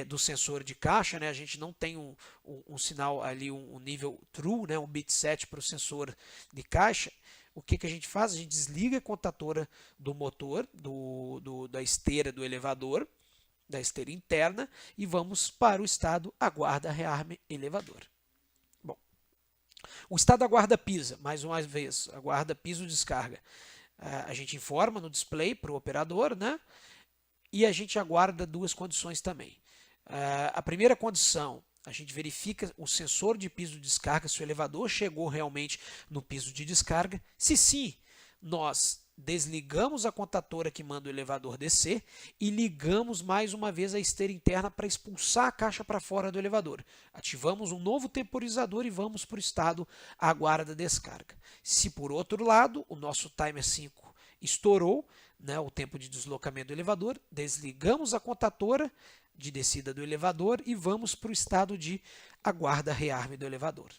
A: do sensor de caixa, né, a gente não tem um sinal ali, um nível true, né, um bit set para o sensor de caixa. O que a gente faz? A gente desliga a contatora do motor, da esteira do elevador, da esteira interna, e vamos para o estado aguarda rearme elevador. Bom, o estado aguarda pisa, mais uma vez, aguarda piso descarga. A gente informa no display para o operador, né? E a gente aguarda duas condições também. A primeira condição, a gente verifica o sensor de piso de descarga, se o elevador chegou realmente no piso de descarga. Se sim, nós desligamos a contatora que manda o elevador descer e ligamos mais uma vez a esteira interna para expulsar a caixa para fora do elevador. Ativamos um novo temporizador e vamos para o estado aguarda descarga. Se por outro lado o nosso timer 5 estourou, né, o tempo de deslocamento do elevador, desligamos a contatora de descida do elevador e vamos para o estado de aguarda rearme do elevador.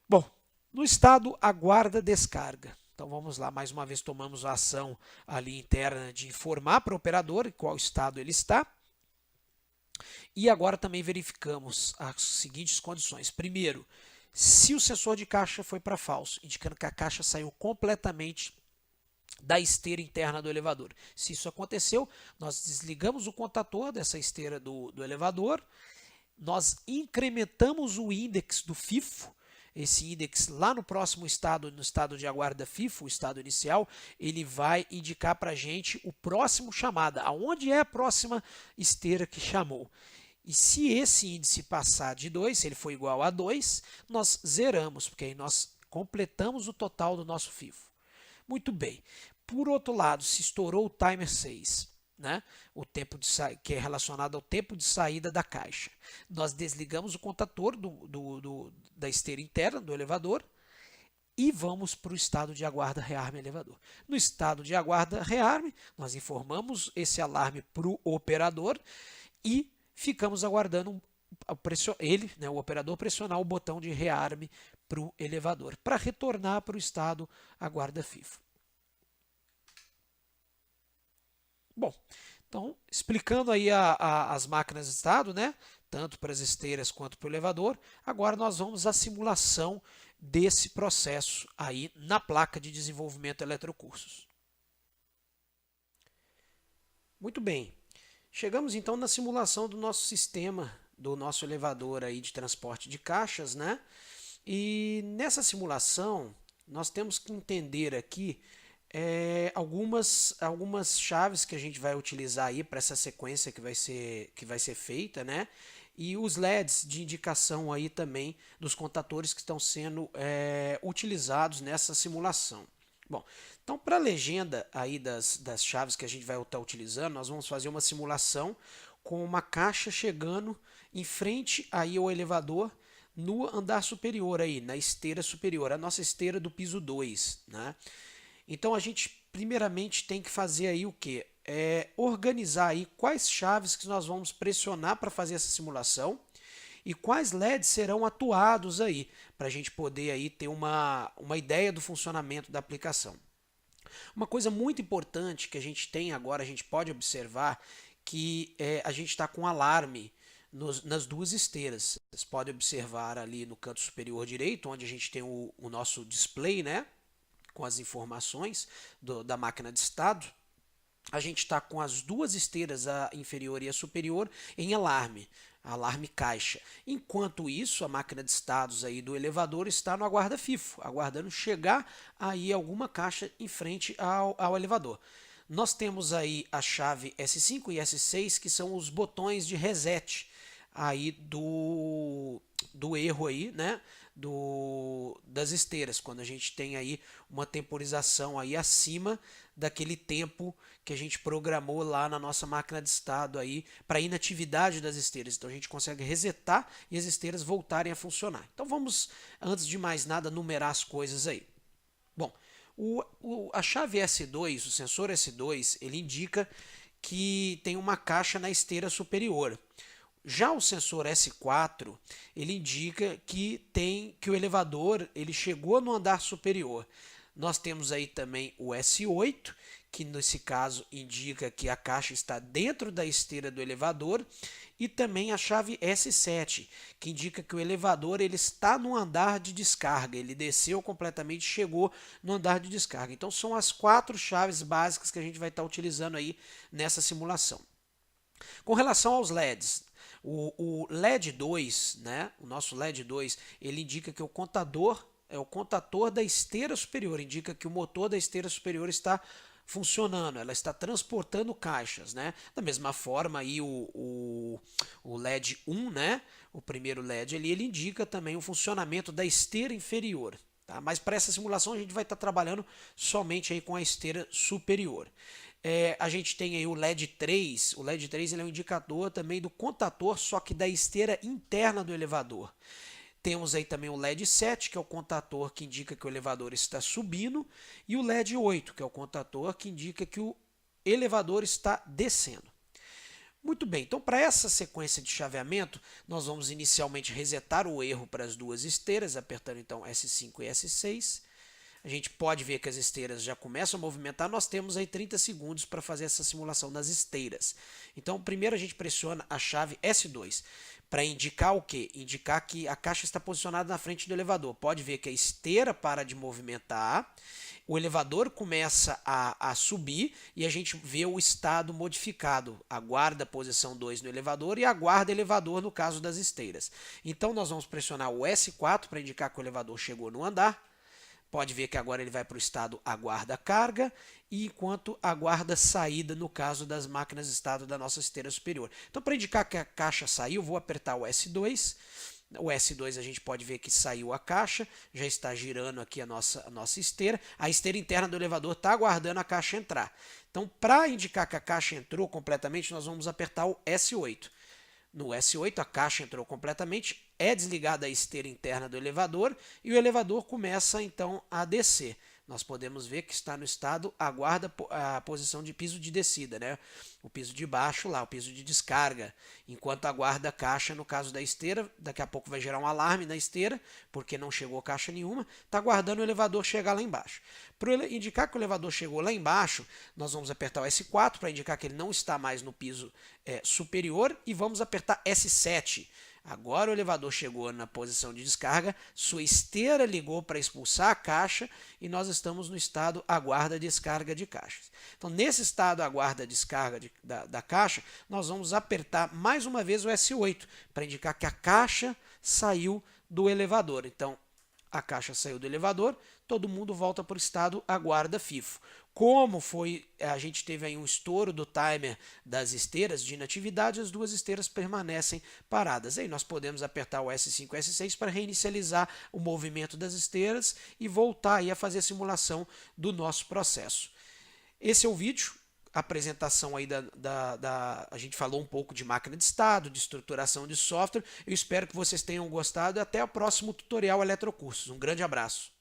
A: Bom, no estado aguarda descarga. Então vamos lá, mais uma vez tomamos a ação ali interna de informar para o operador em qual estado ele está. E agora também verificamos as seguintes condições. Primeiro, se o sensor de caixa foi para falso, indicando que a caixa saiu completamente da esteira interna do elevador. Se isso aconteceu, nós desligamos o contator dessa esteira do elevador, nós incrementamos o índice do FIFO, esse índice lá no próximo estado, no estado de aguarda FIFO, o estado inicial, ele vai indicar para a gente o próximo chamada, aonde é a próxima esteira que chamou. E se esse índice passar de 2, se ele for igual a 2, nós zeramos, porque aí nós completamos o total do nosso FIFO. Muito bem. Por outro lado, se estourou o timer 6, né? O tempo de que é relacionado ao tempo de saída da caixa. Nós desligamos o contator da esteira interna do elevador e vamos para o estado de aguarda rearme elevador. No estado de aguarda rearme, nós informamos esse alarme para o operador e ficamos aguardando o operador pressionar o botão de rearme para o elevador, para retornar para o estado aguarda FIFO. Bom, então, explicando aí as máquinas de estado, né, tanto para as esteiras quanto para o elevador, agora nós vamos à simulação desse processo aí na placa de desenvolvimento eletrocursos. Muito bem, chegamos então na simulação do nosso sistema, do nosso elevador aí de transporte de caixas, né? E nessa simulação nós temos que entender aqui algumas chaves que a gente vai utilizar aí para essa sequência que vai ser feita, né? E os LEDs de indicação aí também dos contadores que estão sendo utilizados nessa simulação. Bom, então para a legenda aí das chaves que a gente vai estar utilizando, nós vamos fazer uma simulação com uma caixa chegando em frente aí ao elevador no andar superior aí, na esteira superior, a nossa esteira do piso 2, né? Então a gente primeiramente tem que fazer aí o quê? Organizar aí quais chaves que nós vamos pressionar para fazer essa simulação e quais LEDs serão atuados aí, para a gente poder aí ter uma ideia do funcionamento da aplicação. Uma coisa muito importante que a gente tem agora, a gente pode observar que a gente está com alarme nas duas esteiras. Vocês podem observar ali no canto superior direito, onde a gente tem o nosso display, né, com as informações da máquina de estado. A gente está com as duas esteiras, a inferior e a superior, em alarme caixa. Enquanto isso, a máquina de estados aí do elevador está no aguarda FIFO, aguardando chegar aí alguma caixa em frente ao elevador. Nós temos aí a chave S5 e S6, que são os botões de reset aí do erro aí, né? Das esteiras, quando a gente tem aí uma temporização aí acima daquele tempo que a gente programou lá na nossa máquina de estado aí para inatividade das esteiras. Então a gente consegue resetar e as esteiras voltarem a funcionar. Então vamos, antes de mais nada, numerar as coisas aí. Bom, a chave S2, o sensor S2, ele indica que tem uma caixa na esteira superior. Já o sensor S4, ele indica que o elevador ele chegou no andar superior. Nós temos aí também o S8, que nesse caso indica que a caixa está dentro da esteira do elevador, e também a chave S7, que indica que o elevador ele está no andar de descarga, ele desceu completamente e chegou no andar de descarga. Então são as 4 chaves básicas que a gente vai estar utilizando aí nessa simulação. Com relação aos LEDs, o LED 2, né, o nosso LED 2, ele indica que o contador é o contador da esteira superior, indica que o motor da esteira superior está funcionando, ela está transportando caixas, né? Da mesma forma aí o LED 1, né, o primeiro LED ali, ele indica também o funcionamento da esteira inferior. Tá? Mas para essa simulação a gente vai estar trabalhando somente aí com a esteira superior. A gente tem aí o LED 3, o LED 3 ele é um indicador também do contador, só que da esteira interna do elevador. Temos aí também o LED 7, que é o contador que indica que o elevador está subindo, e o LED 8, que é o contador que indica que o elevador está descendo. Muito bem, então para essa sequência de chaveamento, nós vamos inicialmente resetar o erro para as duas esteiras, apertando então S5 e S6. A gente pode ver que as esteiras já começam a movimentar, nós temos aí 30 segundos para fazer essa simulação das esteiras. Então, primeiro a gente pressiona a chave S2, para indicar o quê? Indicar que a caixa está posicionada na frente do elevador. Pode ver que a esteira para de movimentar, o elevador começa a subir e a gente vê o estado modificado. Aguarda a posição 2 no elevador e aguarda elevador no caso das esteiras. Então, nós vamos pressionar o S4 para indicar que o elevador chegou no andar. Pode ver que agora ele vai para o estado aguarda carga, e enquanto aguarda saída no caso das máquinas de estado da nossa esteira superior. Então, para indicar que a caixa saiu, vou apertar o S2. O S2 a gente pode ver que saiu a caixa, já está girando aqui a nossa esteira. A esteira interna do elevador está aguardando a caixa entrar. Então, para indicar que a caixa entrou completamente, nós vamos apertar o S8. No S8 a caixa entrou completamente, é desligada a esteira interna do elevador e o elevador começa então a descer. Nós podemos ver que está no estado aguarda a posição de piso de descida, né? O piso de baixo lá, o piso de descarga. Enquanto aguarda a caixa, no caso da esteira, daqui a pouco vai gerar um alarme na esteira, porque não chegou caixa nenhuma, está aguardando o elevador chegar lá embaixo. Para indicar que o elevador chegou lá embaixo, nós vamos apertar o S4 para indicar que ele não está mais no piso superior e vamos apertar S7. Agora o elevador chegou na posição de descarga, sua esteira ligou para expulsar a caixa e nós estamos no estado aguarda descarga de caixas. Então, nesse estado aguarda descarga da caixa, nós vamos apertar mais uma vez o S8 para indicar que a caixa saiu do elevador. Então, a caixa saiu do elevador, todo mundo volta para o estado aguarda FIFO. Como a gente teve aí um estouro do timer das esteiras de inatividade, as duas esteiras permanecem paradas. Aí nós podemos apertar o S5 e S6 para reinicializar o movimento das esteiras e voltar aí a fazer a simulação do nosso processo. Esse é o vídeo. apresentação aí a gente falou um pouco de máquina de estado, de estruturação de software. Eu espero que vocês tenham gostado e até o próximo tutorial Eletrocursos. Um grande abraço.